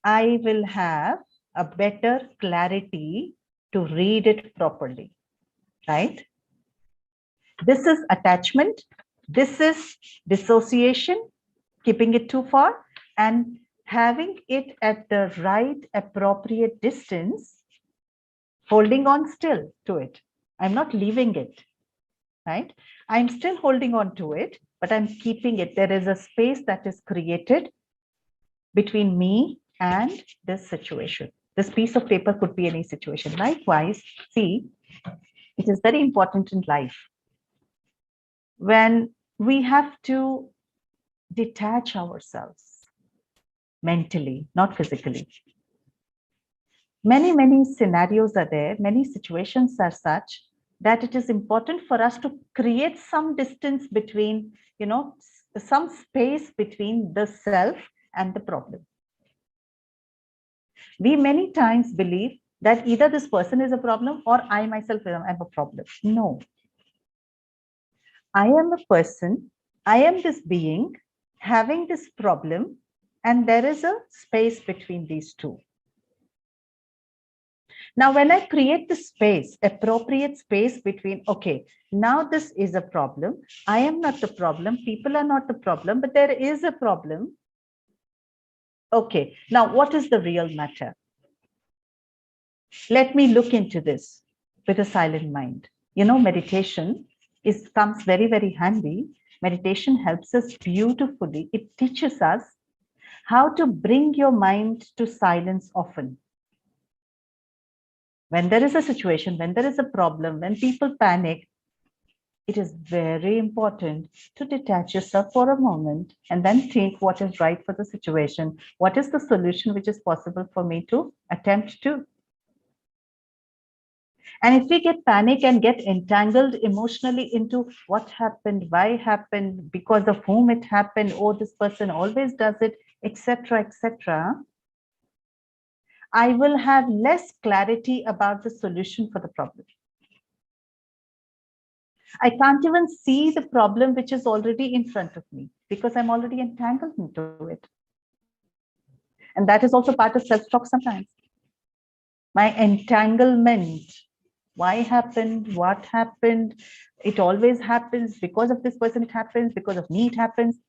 [SPEAKER 2] I will have a better clarity to read it properly. Right? This is attachment. This is dissociation, keeping it too far, and having it at the right appropriate distance, holding on still to it. I'm not leaving it, right? I'm still holding on to it, but I'm keeping it. There is a space that is created between me and this situation. This piece of paper could be any situation. Likewise, see, it is very important in life when we have to detach ourselves mentally, not physically. Many scenarios are there, many situations are such that it is important for us to create some distance between, some space between the self and the problem. We many times believe that either this person is a problem or I myself am a problem. No. I am a person, I am this being having this problem, and there is a space between these two. Now, when I create the space, appropriate space between, okay, now this is a problem. I am not the problem. People are not the problem, but there is a problem. Okay, now what is the real matter? Let me look into this with a silent mind. Meditation comes very handy. Meditation helps us beautifully. It teaches us how to bring your mind to silence often. When there is a situation, when there is a problem, when people panic, it is very important to detach yourself for a moment and then think what is right for the situation. What is the solution which is possible for me to attempt to? And if we get panic and get entangled emotionally into what happened, why happened, because of whom it happened, oh, this person always does it, etc., etc., I will have less clarity about the solution for the problem. I can't even see the problem which is already in front of me because I'm already entangled into it. And that is also part of self-talk sometimes. My entanglement. Why happened? What happened? It always happens. Because of this person, it happens. Because of me, it happens.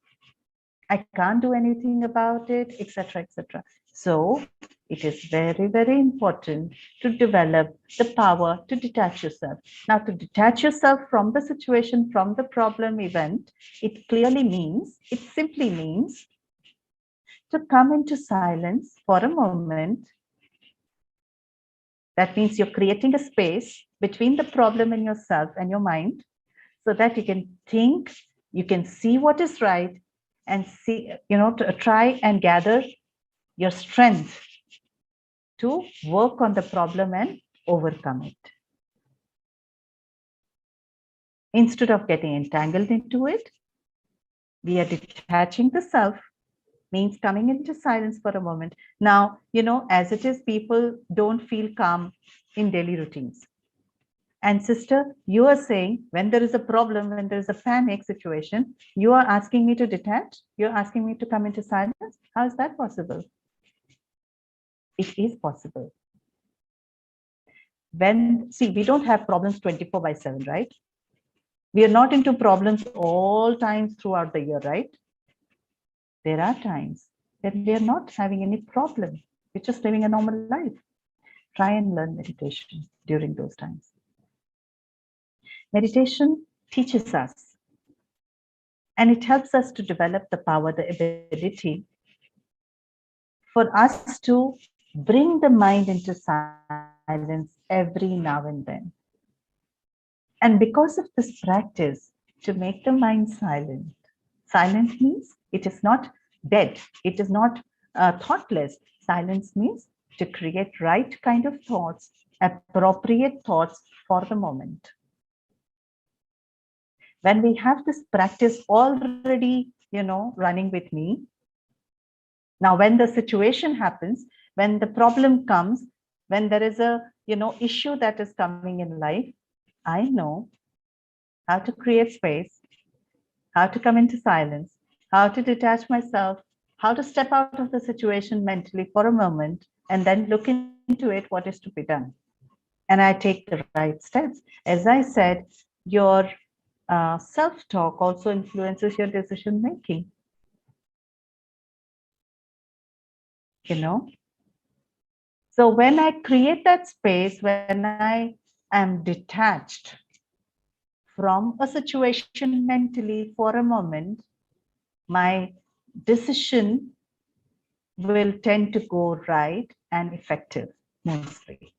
[SPEAKER 2] I can't do anything about it, etc., etc. So it is very important to develop the power to detach yourself. Now, to detach yourself from the situation, from the problem event, it simply means to come into silence for a moment. That means you're creating a space between the problem and yourself and your mind so that you can think, you can see what is right, and see, to try and gather your strength to work on the problem and overcome it. Instead of getting entangled into it, we are detaching the self, means coming into silence for a moment. Now, as it is, people don't feel calm in daily routines. And sister, you are saying when there is a problem, when there is a panic situation, you are asking me to detach? You're asking me to come into silence? How is that possible? It is possible. We don't have problems 24/7, right? We are not into problems all times throughout the year, right? There are times that we are not having any problem. We're just living a normal life. Try and learn meditation during those times. Meditation teaches us, and it helps us to develop the power, the ability for us to Bring the mind into silence every now and then. And because of this practice, to make the mind silent, silent means it is not dead, it is not thoughtless. Silence means to create right kind of thoughts, appropriate thoughts for the moment. When we have this practice already, running with me, now when the situation happens, when the problem comes, when there is a, issue that is coming in life, I know how to create space, how to come into silence, how to detach myself, how to step out of the situation mentally for a moment, and then look into it, what is to be done. And I take the right steps. As I said, your self-talk also influences your decision making. So when I create that space, when I am detached from a situation mentally for a moment, my decision will tend to go right and effective mostly.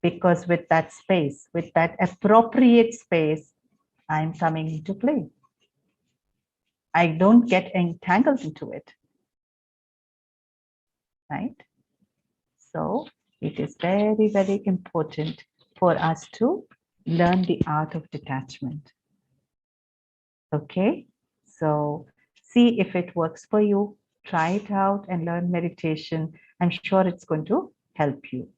[SPEAKER 2] Because with that space, with that appropriate space, I'm coming into play. I don't get entangled into it, right? So it is very, very important for us to learn the art of detachment. Okay, so see if it works for you. Try it out and learn meditation. I'm sure it's going to help you.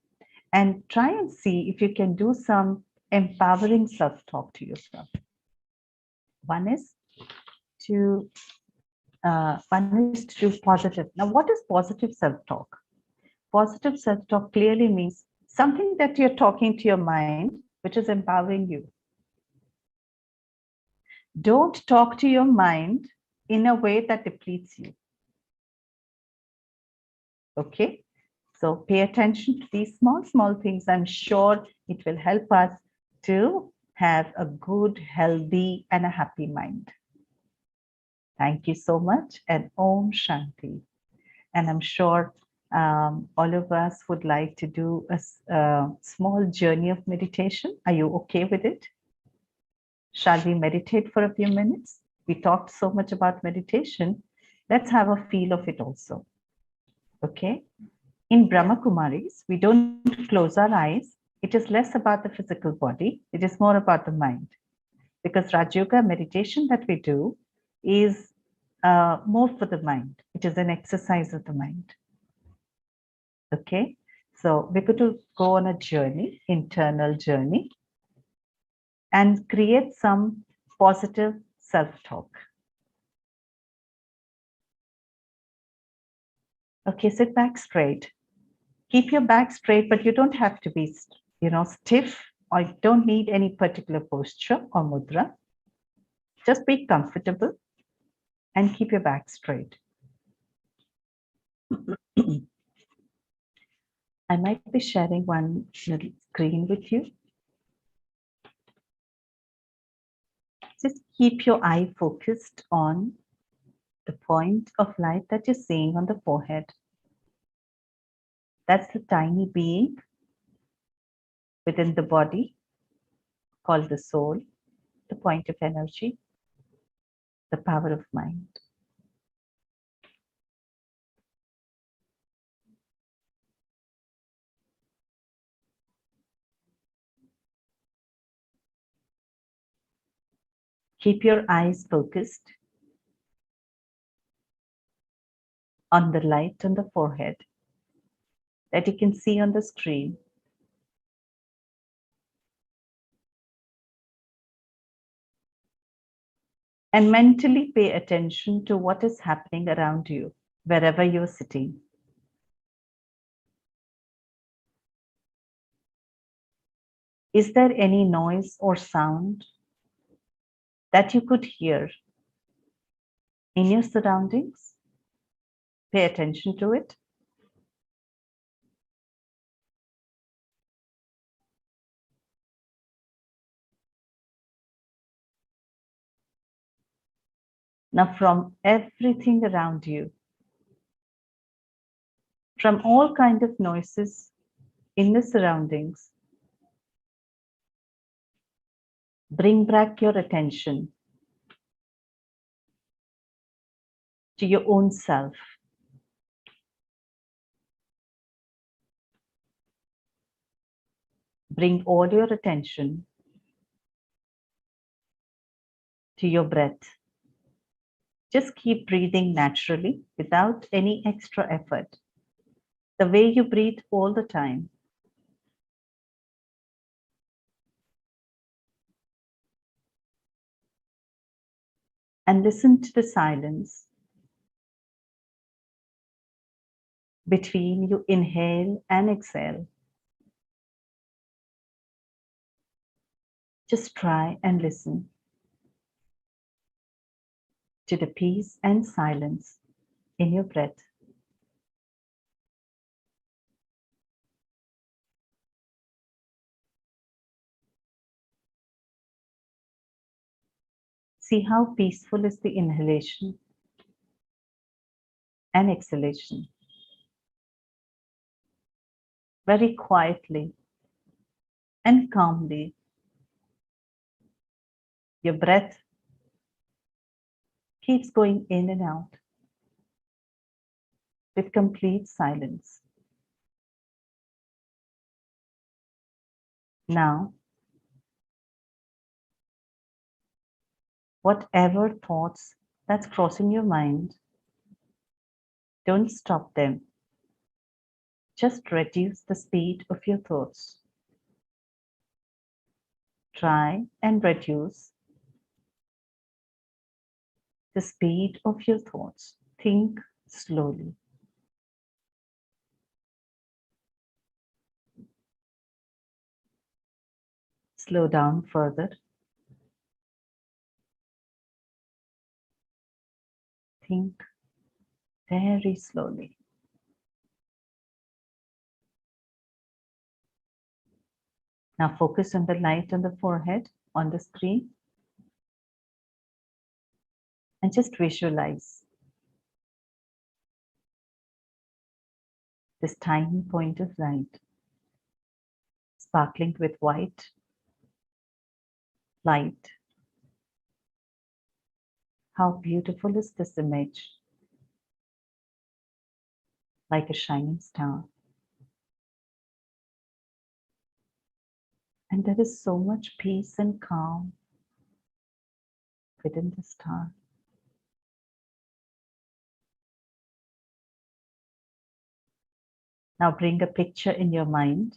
[SPEAKER 2] And try and see if you can do some empowering self-talk to yourself. One is to do positive. Now, what is positive self-talk? Positive self-talk clearly means something that you're talking to your mind, which is empowering you. Don't talk to your mind in a way that depletes you. Okay, so pay attention to these small things. I'm sure it will help us to have a good, healthy, and a happy mind. Thank you so much, and Om Shanti. And I'm sure all of us would like to do a small journey of meditation. Are you okay with it? Shall we meditate for a few minutes? We talked so much about meditation. Let's have a feel of it also. Okay. In Brahma Kumaris, we don't close our eyes. It is less about the physical body. It is more about the mind. Because Raj Yoga meditation that we do is more for the mind. It is an exercise of the mind. Okay. So we're going to go on a journey, internal journey, and create some positive self-talk. Okay, sit back straight. Keep your back straight, but you don't have to be, stiff, or you don't need any particular posture or mudra. Just be comfortable and keep your back straight. I might be sharing one little screen with you. Just keep your eye focused on the point of light that you're seeing on the forehead. That's the tiny being within the body called the soul, the point of energy, the power of mind. Keep your eyes focused on the light on the forehead that you can see on the screen. And mentally pay attention to what is happening around you, wherever you're sitting. Is there any noise or sound that you could hear in your surroundings? Pay attention to it. Now, from everything around you, from all kind of noises in the surroundings. Bring back your attention to your own self. Bring all your attention to your breath. Just keep breathing naturally without any extra effort. The way you breathe all the time. And listen to the silence between you inhale and exhale. Just try and listen to the peace and silence in your breath. See how peaceful is the inhalation and exhalation. Very quietly and calmly, your breath keeps going in and out with complete silence. Now, whatever thoughts that's crossing your mind, don't stop them. Just reduce the speed of your thoughts. Try and reduce the speed of your thoughts. Think slowly. Slow down further. Think very slowly. Now focus on the light on the forehead on the screen and just visualize this tiny point of light sparkling with white light. How beautiful is this image? Like a shining star. And there is so much peace and calm within the star. Now bring a picture in your mind.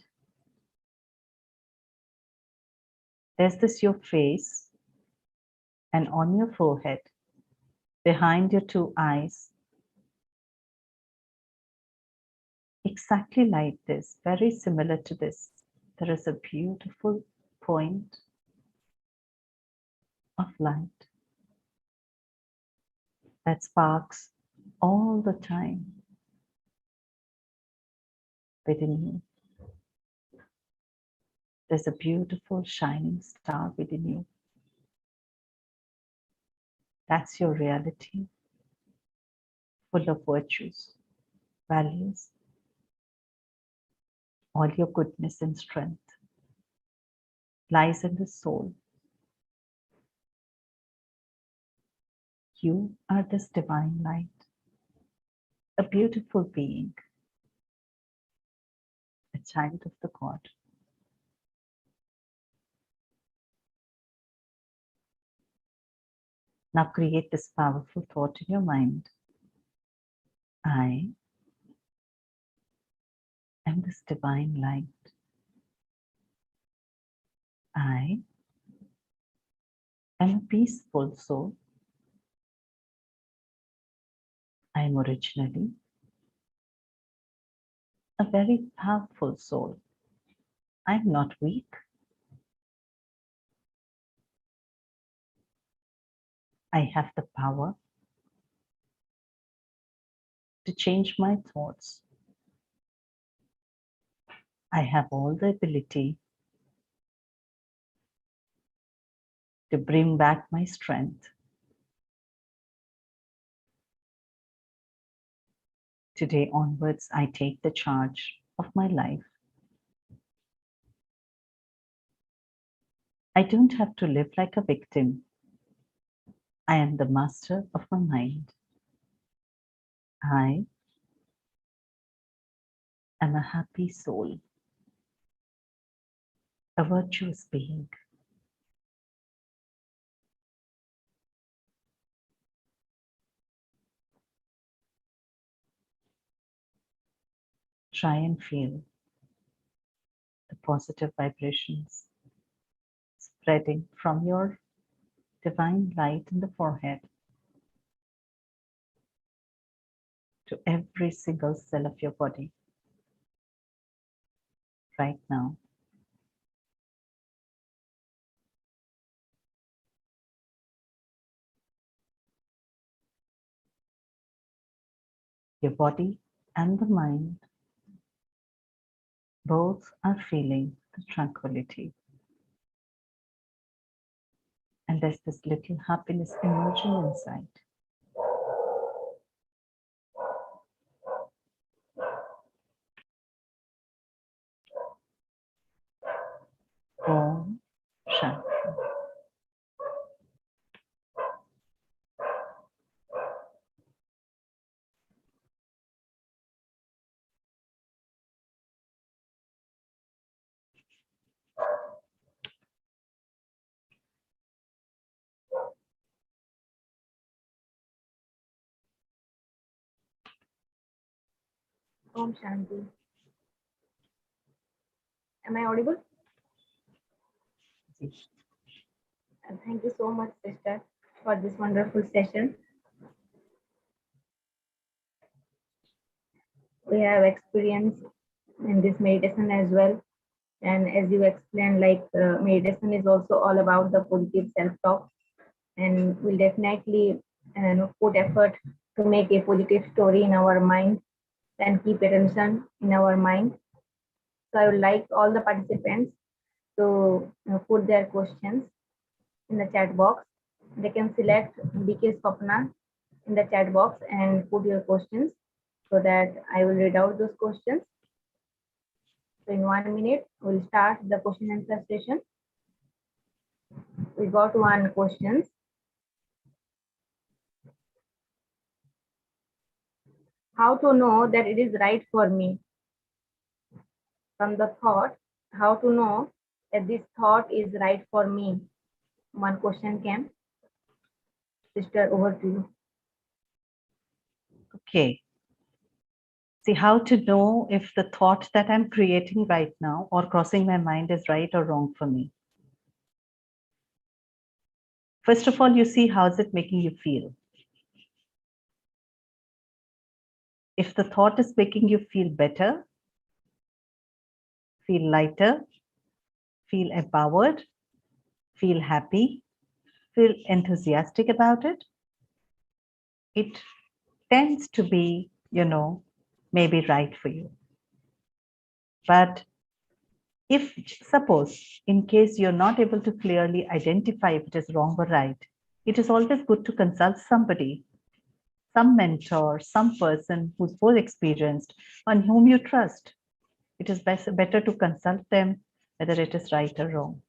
[SPEAKER 2] There's this your face, and on your forehead, behind your two eyes, exactly like this, very similar to this, there is a beautiful point of light that sparks all the time within you. There's a beautiful shining star within you. That's your reality, full of virtues, values, all your goodness and strength lies in the soul. You are this divine light, a beautiful being, a child of the God. Now create this powerful thought in your mind. I am this divine light. I am a peaceful soul. I am originally a very powerful soul. I am not weak. I have the power to change my thoughts. I have all the ability to bring back my strength, Today onwards, I take the charge of my life. I don't have to live like a victim. I am the master of my mind. I am a happy soul, a virtuous being. Try and feel the positive vibrations spreading from your divine light in the forehead to every single cell of your body right now. Your body and the mind both are feeling the tranquility. And there's this little happiness emerging inside. Om Shanti.
[SPEAKER 3] Om Shanti. Am I audible? And thank you so much, sister, for this wonderful session. We have experience in this meditation as well. And as you explained, like meditation is also all about the positive self-talk. And we'll definitely put effort to make a positive story in our mind and keep attention in our mind. So I would like all the participants to put their questions in the chat box. They can select BK Swapna in the chat box and put your questions so that I will read out those questions. So in 1 minute, we'll start the question and answer session. We got one question. How to know that it is right for me? From the thought, how to know that this thought is right for me? One question came. Sister, over to you.
[SPEAKER 2] Okay. See, how to know if the thought that I'm creating right now or crossing my mind is right or wrong for me? First of all, you see, how's it making you feel? If the thought is making you feel better, feel lighter, feel empowered, feel happy, feel enthusiastic about it, it tends to be, maybe right for you. But if, suppose, in case you're not able to clearly identify if it is wrong or right, it is always good to consult somebody, some mentor, some person who's more experienced, on whom you trust. It is better to consult them whether it is right or wrong.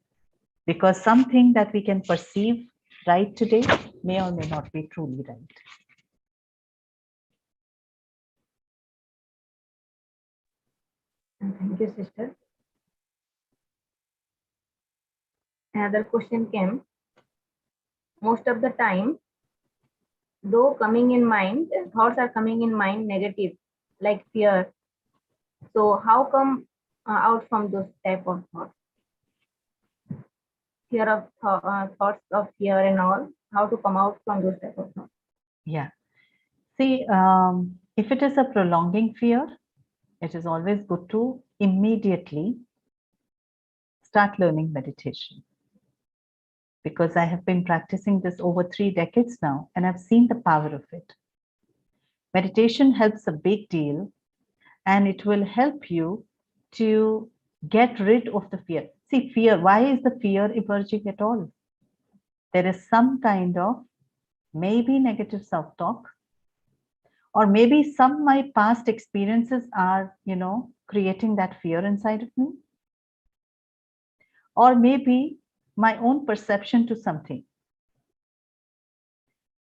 [SPEAKER 2] Because something that we can perceive right today may or may not be truly right.
[SPEAKER 3] Thank you, sister. Another question came. Most of the time, though coming in mind, thoughts are coming in mind negative, like fear. So how come out from those type of thoughts? Fear of thoughts of fear and all, how to come out from those type of thoughts?
[SPEAKER 2] Yeah. See, if it is a prolonging fear, it is always good to immediately start learning meditation. Because I have been practicing this over 3 decades now, and I've seen the power of it. Meditation helps a big deal, and it will help you to get rid of the fear. See, fear, why is the fear emerging at all? There is some kind of maybe negative self-talk, Or maybe some my past experiences are, creating that fear inside of me. Or maybe my own perception to something.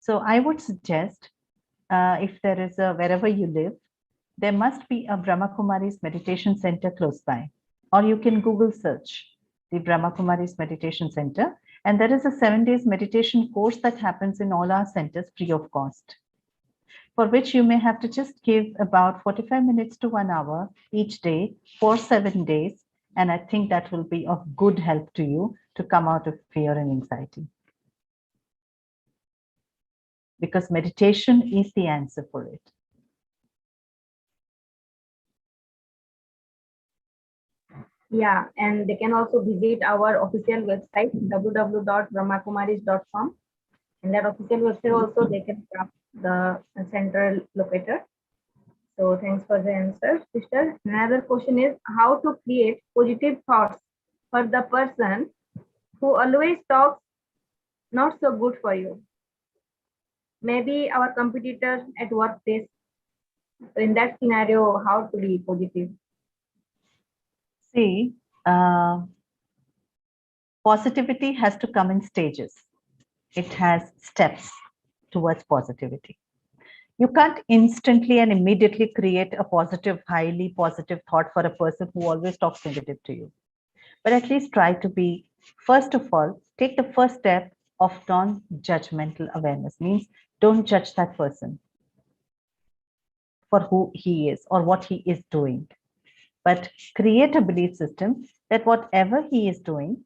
[SPEAKER 2] So I would suggest, if there is wherever you live, there must be a Brahma Kumaris meditation center close by. Or you can Google search the Brahma Kumaris Meditation Center. And there is a 7 days meditation course that happens in all our centers free of cost, for which you may have to just give about 45 minutes to 1 hour each day for 7 days. And I think that will be of good help to you to come out of fear and anxiety. Because meditation is the answer for it.
[SPEAKER 3] Yeah, and they can also visit our official website, www.brahmakumaris.com. And that official website also they can craft the central locator. So thanks for the answer, sister. Another question is how to create positive thoughts for the person who always talks not so good for you. Maybe our competitor at workplace. In that scenario, how to be positive?
[SPEAKER 2] See, positivity has to come in stages. It has steps towards positivity. You can't instantly and immediately create a positive, highly positive thought for a person who always talks negative to you. But at least try to be, first of all, take the first step of non-judgmental awareness. Means don't judge that person for who he is or what he is doing, but create a belief system that whatever he is doing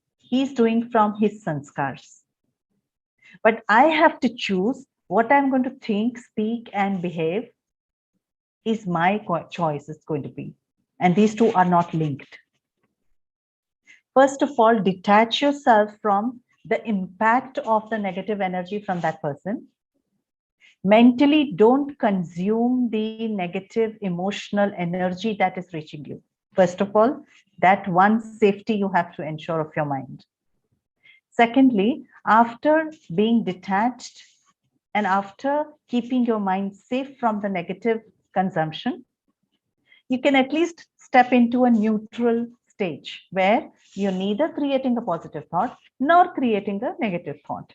[SPEAKER 2] from his sanskars. But I have to choose what I'm going to think, speak, and behave is my choice is going to be. And these two are not linked. First of all, detach yourself from the impact of the negative energy from that person. Mentally, don't consume the negative emotional energy that is reaching you. First of all, that one safety you have to ensure of your mind. Secondly, after being detached and after keeping your mind safe from the negative consumption, you can at least step into a neutral stage where you're neither creating a positive thought nor creating a negative thought.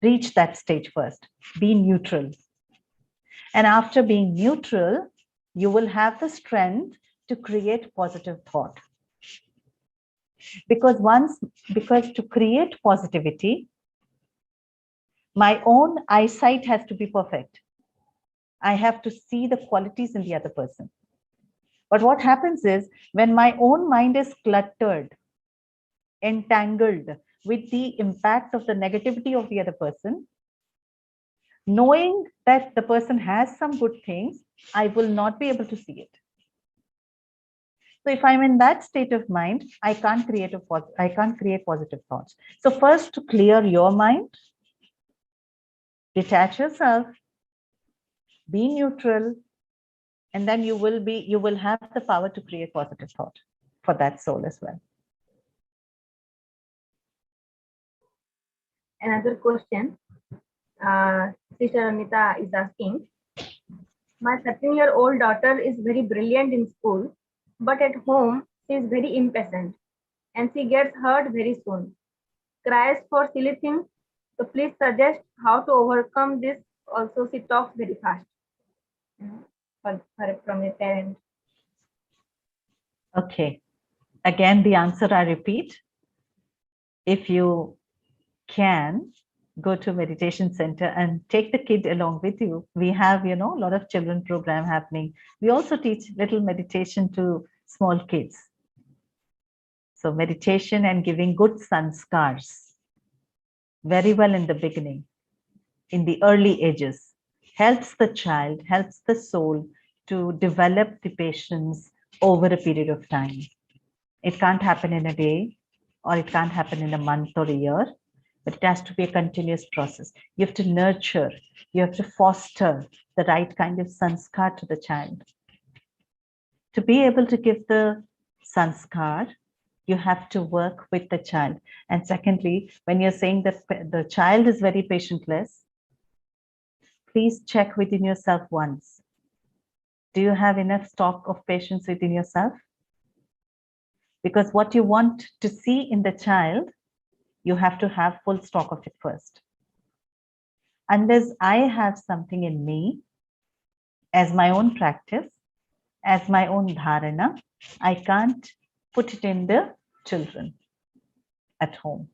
[SPEAKER 2] Reach that stage first. Be neutral. And after being neutral, you will have the strength to create positive thought. Because to create positivity, my own eyesight has to be perfect. I have to see the qualities in the other person. But what happens is when my own mind is cluttered, entangled with the impact of the negativity of the other person, knowing that the person has some good things, I will not be able to see it. So if I'm in that state of mind, I can't create positive thoughts. So first, to clear your mind, detach yourself, be neutral, and then you will have the power to create positive thought for that soul as well.
[SPEAKER 3] Another question, Sister Anita is asking, my 13-year-old daughter is very brilliant in school, but at home she is very impatient and she gets hurt very soon, cries for silly things. So please suggest how to overcome this. Also, she talks very fast from a parent.
[SPEAKER 2] Okay. Again, the answer I repeat. If you can, go to a meditation center and take the kid along with you. We have, a lot of children program happening. We also teach little meditation to small kids. So meditation and giving good sanskars very well in the beginning, in the early ages, helps the child, helps the soul to develop the patience over a period of time. It can't happen in a day, or it can't happen in a month or a year, but it has to be a continuous process. You have to nurture, you have to foster the right kind of sanskar to the child. To be able to give the sanskar, you have to work with the child. And secondly, when you're saying that the child is very patientless, please check within yourself once. Do you have enough stock of patience within yourself? Because what you want to see in the child, you have to have full stock of it first. Unless I have something in me as my own practice, as my own dharana, I can't put it in the children at home.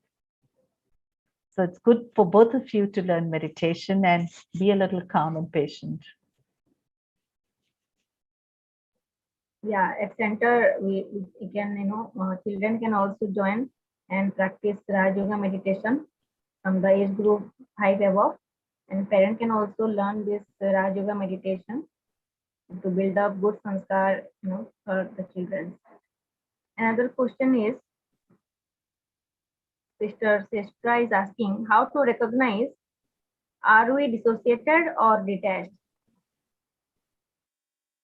[SPEAKER 2] So it's good for both of you to learn meditation and be a little calm and patient.
[SPEAKER 3] Yeah, at center we can, children can also join and practice Raj Yoga meditation from the age group 5 above, and parent can also learn this Raj Yoga meditation to build up good sanskar, for the children. Another question is, Sister Sestra is asking how to recognize, are we dissociated or detached?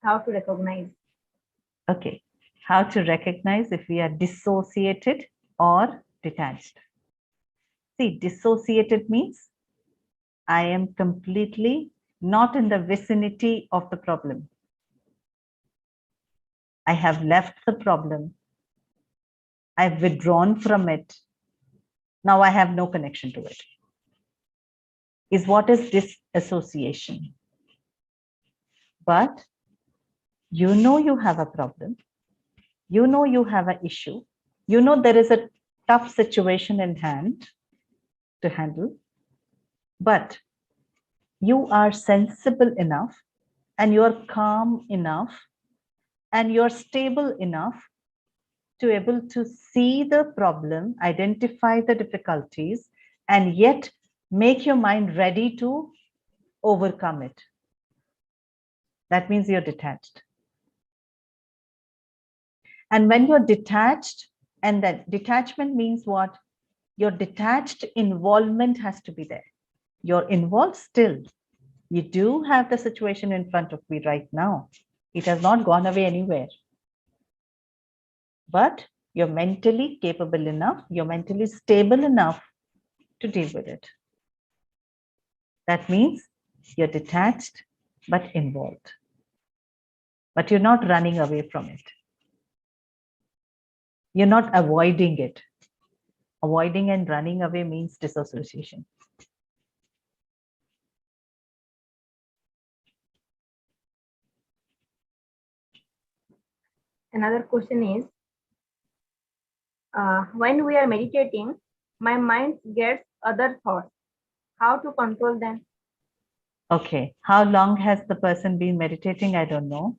[SPEAKER 3] How to recognize?
[SPEAKER 2] Okay, how to recognize if we are dissociated or detached. See, dissociated means I am completely not in the vicinity of the problem. I have left the problem. I've withdrawn from it. Now I have no connection to it. Is what is disassociation? But you know you have a problem. You know you have an issue. You know there is a tough situation in hand to handle. But you are sensible enough and you are calm enough and you're stable enough to able to see the problem, identify the difficulties, and yet make your mind ready to overcome it. That means you're detached. And when you're detached, and that detachment means what? Your detached involvement has to be there. You're involved still. You do have the situation in front of me right now. It has not gone away anywhere. But you're mentally capable enough, you're mentally stable enough to deal with it. That means you're detached but involved. But you're not running away from it. You're not avoiding it. Avoiding and running away means disassociation.
[SPEAKER 3] Another question is, when we are meditating, my mind gets other thoughts. How to control them?
[SPEAKER 2] Okay, how long has the person been meditating? I don't know.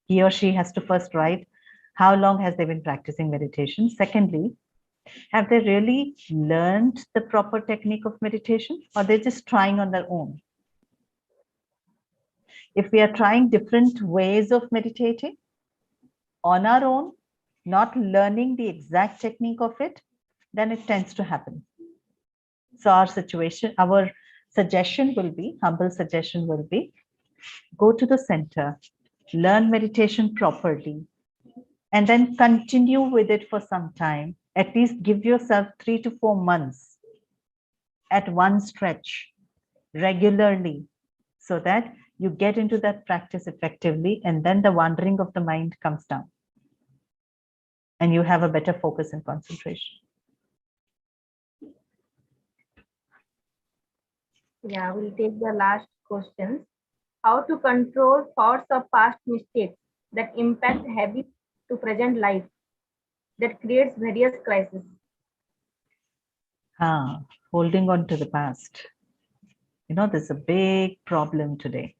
[SPEAKER 2] He or she has to first write how long has they been practicing meditation. Secondly, have they really learned the proper technique of meditation, or they're just trying on their own? If we are trying different ways of meditating on our own, not learning the exact technique of it, then it tends to happen. So our suggestion will be, humble suggestion will be, go to the center, learn meditation properly, and then continue with it for some time. At least give yourself 3 to 4 months at one stretch regularly, so that you get into that practice effectively, and then the wandering of the mind comes down and you have a better focus and concentration.
[SPEAKER 3] Yeah, we'll take the last question. How to control thoughts of past mistakes that impact habits to present life, that creates various crises?
[SPEAKER 2] Holding on to the past. There's a big problem today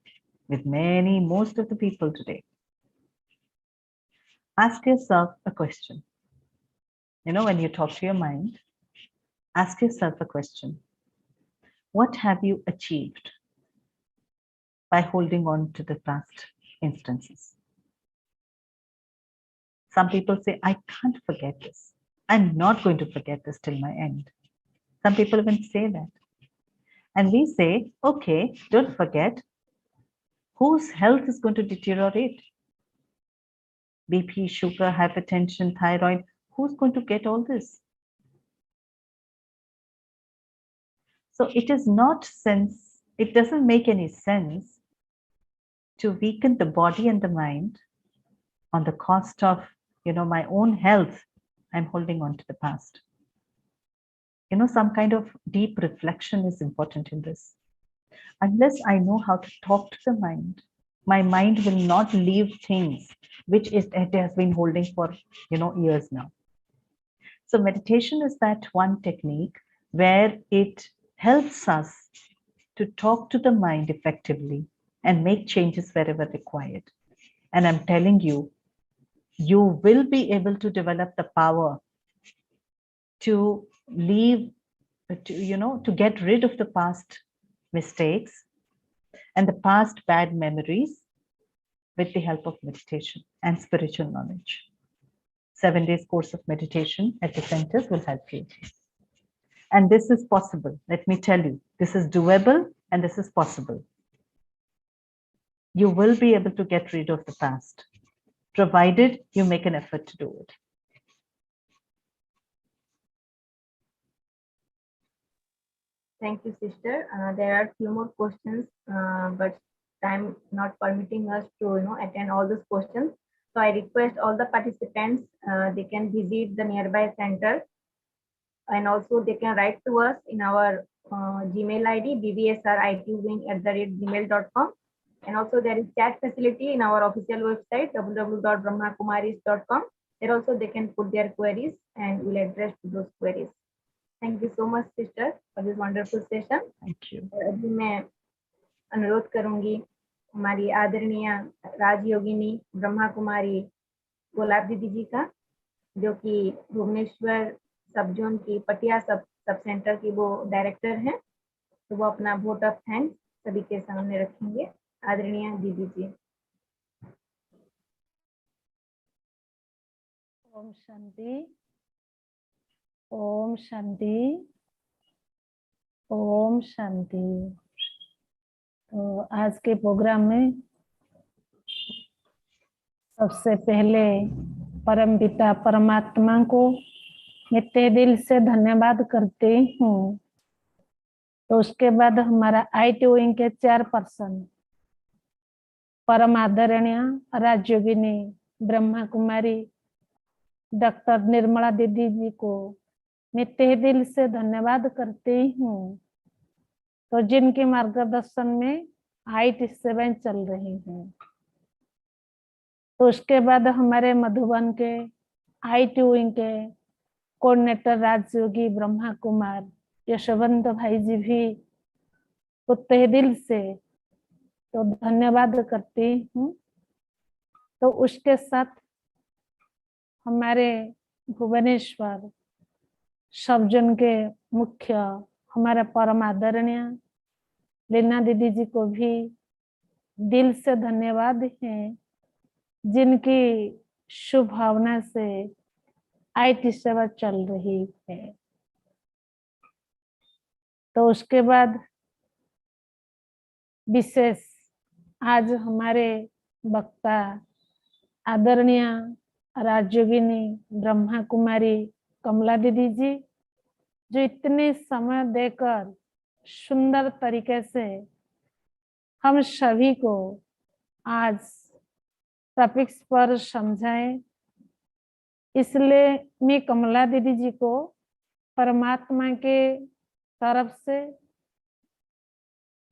[SPEAKER 2] with most of the people today. Ask yourself a question. When you talk to your mind, ask yourself a question. What have you achieved by holding on to the past instances? Some people say, I can't forget this. I'm not going to forget this till my end. Some people even say that. And we say, okay, don't forget, whose health is going to deteriorate? BP, sugar, hypertension, thyroid, who's going to get all this? So it is not sense it doesn't make any sense to weaken the body and the mind on the cost of, my own health. I'm holding on to the past. Some kind of deep reflection is important in this. Unless I know how to talk to the mind, my mind will not leave things which it has been holding for, years now. So meditation is that one technique where it helps us to talk to the mind effectively and make changes wherever required. And I'm telling you, you will be able to develop the power to leave, to get rid of the past mistakes and the past bad memories with the help of meditation and spiritual knowledge. 7 days course of meditation at the centers will help you. And this is possible. Let me tell you, this is doable and this is possible. You will be able to get rid of the past, provided you make an effort to do it.
[SPEAKER 3] Thank you, sister. There are few more questions, but time not permitting us to attend all those questions. So I request all the participants, they can visit the nearby center, and also they can write to us in our Gmail ID bbsritwing@gmail.com. And also there is chat facility in our official website www.brahmakumaris.com. There also they can put their queries and we'll address those queries. Thank you so much, sister, for this wonderful session.
[SPEAKER 2] Thank you.
[SPEAKER 3] अभी मैं अनुरोध करूंगी हमारी आदरणीय राजयोगिनी ब्रह्मा कुमारी गुलाब दीदी जी का, जो कि भुवनेश्वर सबजोन की पटिया सब सेंटर की वो डायरेक्टर हैं। तो वो अपना वोट ऑफ थैंक्स सभी के सामने रखेंगे। आदरणीय दीदी जी।
[SPEAKER 4] ओम शांति, ओम शांति, ओम शांति। तो आज के प्रोग्राम में सबसे पहले परम पिता परमात्मा को मैं तहे दिल से धन्यवाद करती हूँ। तो उसके बाद हमारा IT विंग के चेयरपर्सन परम आदरणीय राजयोगिनी ब्रह्मा कुमारी डॉक्टर निर्मला दीदी जी को मैं तहे दिल से धन्यवाद करती हूँ। तो जिनके मार्गदर्शन में IT सेवाएं चल रही हैं। तो उसके बाद हमारे मधुबन के IT विंग के कोऑर्डिनेटर राजयोगी ब्रह्मा कुमार यशवंत भाई जी भी को तहे दिल से तो धन्यवाद करती हूँ। तो उसके साथ हमारे भुवनेश्वर सबजन के मुख्य हमारे परम आदरणीय लीना दीदी जी को भी दिल से धन्यवाद है, जिनकी शुभ भावना से IT सेवा चल रही है। तो उसके बाद विशेष आज हमारे वक्ता आदरणीय राजयोगिनी ब्रह्मा कुमारी कमला दीदी जी, जो इतने समय देकर सुंदर तरीके से हम सभी को आज टॉपिक्स पर समझाएं। इसलिए मैं कमला दीदी जी को परमात्मा के तरफ से,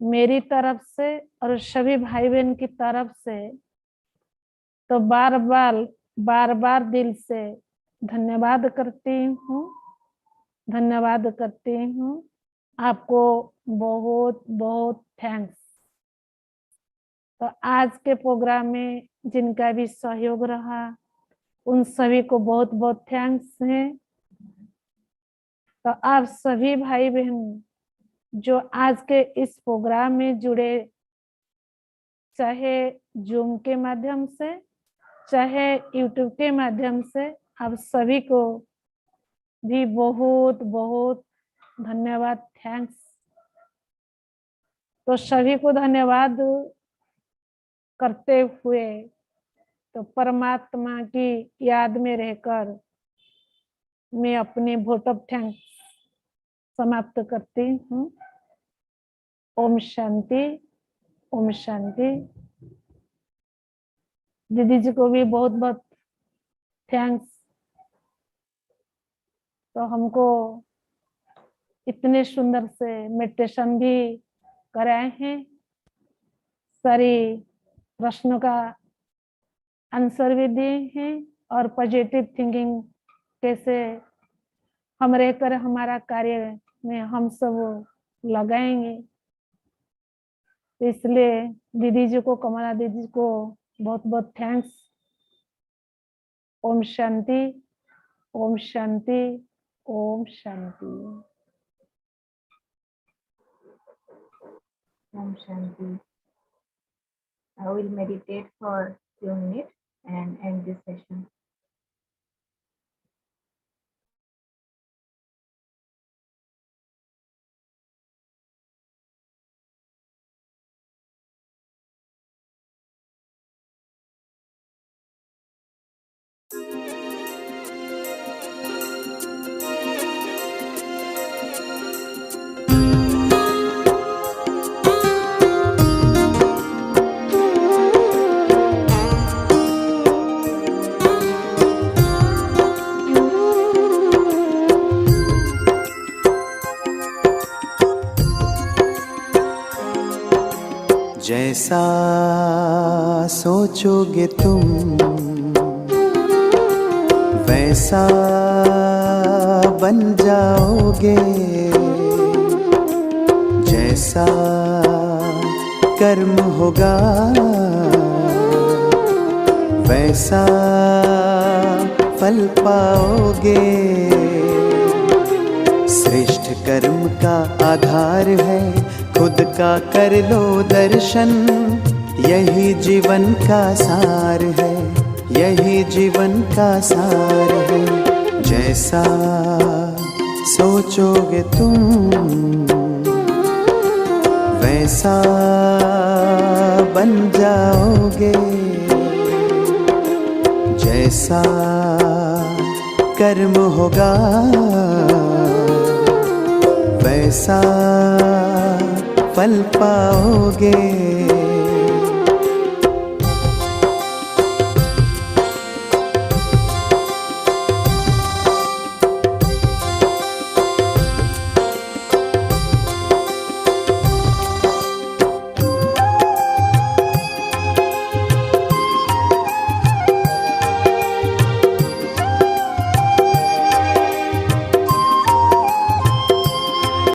[SPEAKER 4] मेरी तरफ से और सभी भाई बहन की तरफ से तो बार बार दिल से धन्यवाद करती हूँ, धन्यवाद करती हूँ। आपको बहुत बहुत थैंक्स। तो आज के प्रोग्राम में जिनका भी सहयोग रहा उन सभी को बहुत बहुत थैंक्स है। तो आप सभी भाई बहन जो आज के इस प्रोग्राम में जुड़े, चाहे जूम के माध्यम से चाहे यूट्यूब के माध्यम से, आप सभी को भी बहुत बहुत धन्यवाद, थैंक्स। तो सभी को धन्यवाद करते हुए तो परमात्मा की याद में रहकर मैं अपने वोट ऑफ थैंक्स समाप्त करती हूँ। ओम शांति, ओम शांति। दीदी जी को भी बहुत बहुत थैंक्स। तो हमको इतने सुंदर से मेडिटेशन भी कराए हैं, सारी प्रश्नों का आंसर भी दिए हैं, और पॉजिटिव थिंकिंग कैसे हम रहकर हमारा कार्य में हम सब लगाएंगे। तो इसलिए दीदी जी को, कमला दीदी को बहुत बहुत thanks. Om Shanti, Om Shanti, Om Shanti.
[SPEAKER 3] Om Shanti. I will meditate for a few minutes and end this session.
[SPEAKER 5] जैसा सोचोगे तुम वैसा बन जाओगे, जैसा कर्म होगा वैसा फल पाओगे। श्रेष्ठ कर्म का आधार है खुद का कर लो दर्शन, यही जीवन का सार है, यही जीवन का सार है। जैसा सोचोगे तुम वैसा बन जाओगे, जैसा कर्म होगा वैसा फल पाओगे।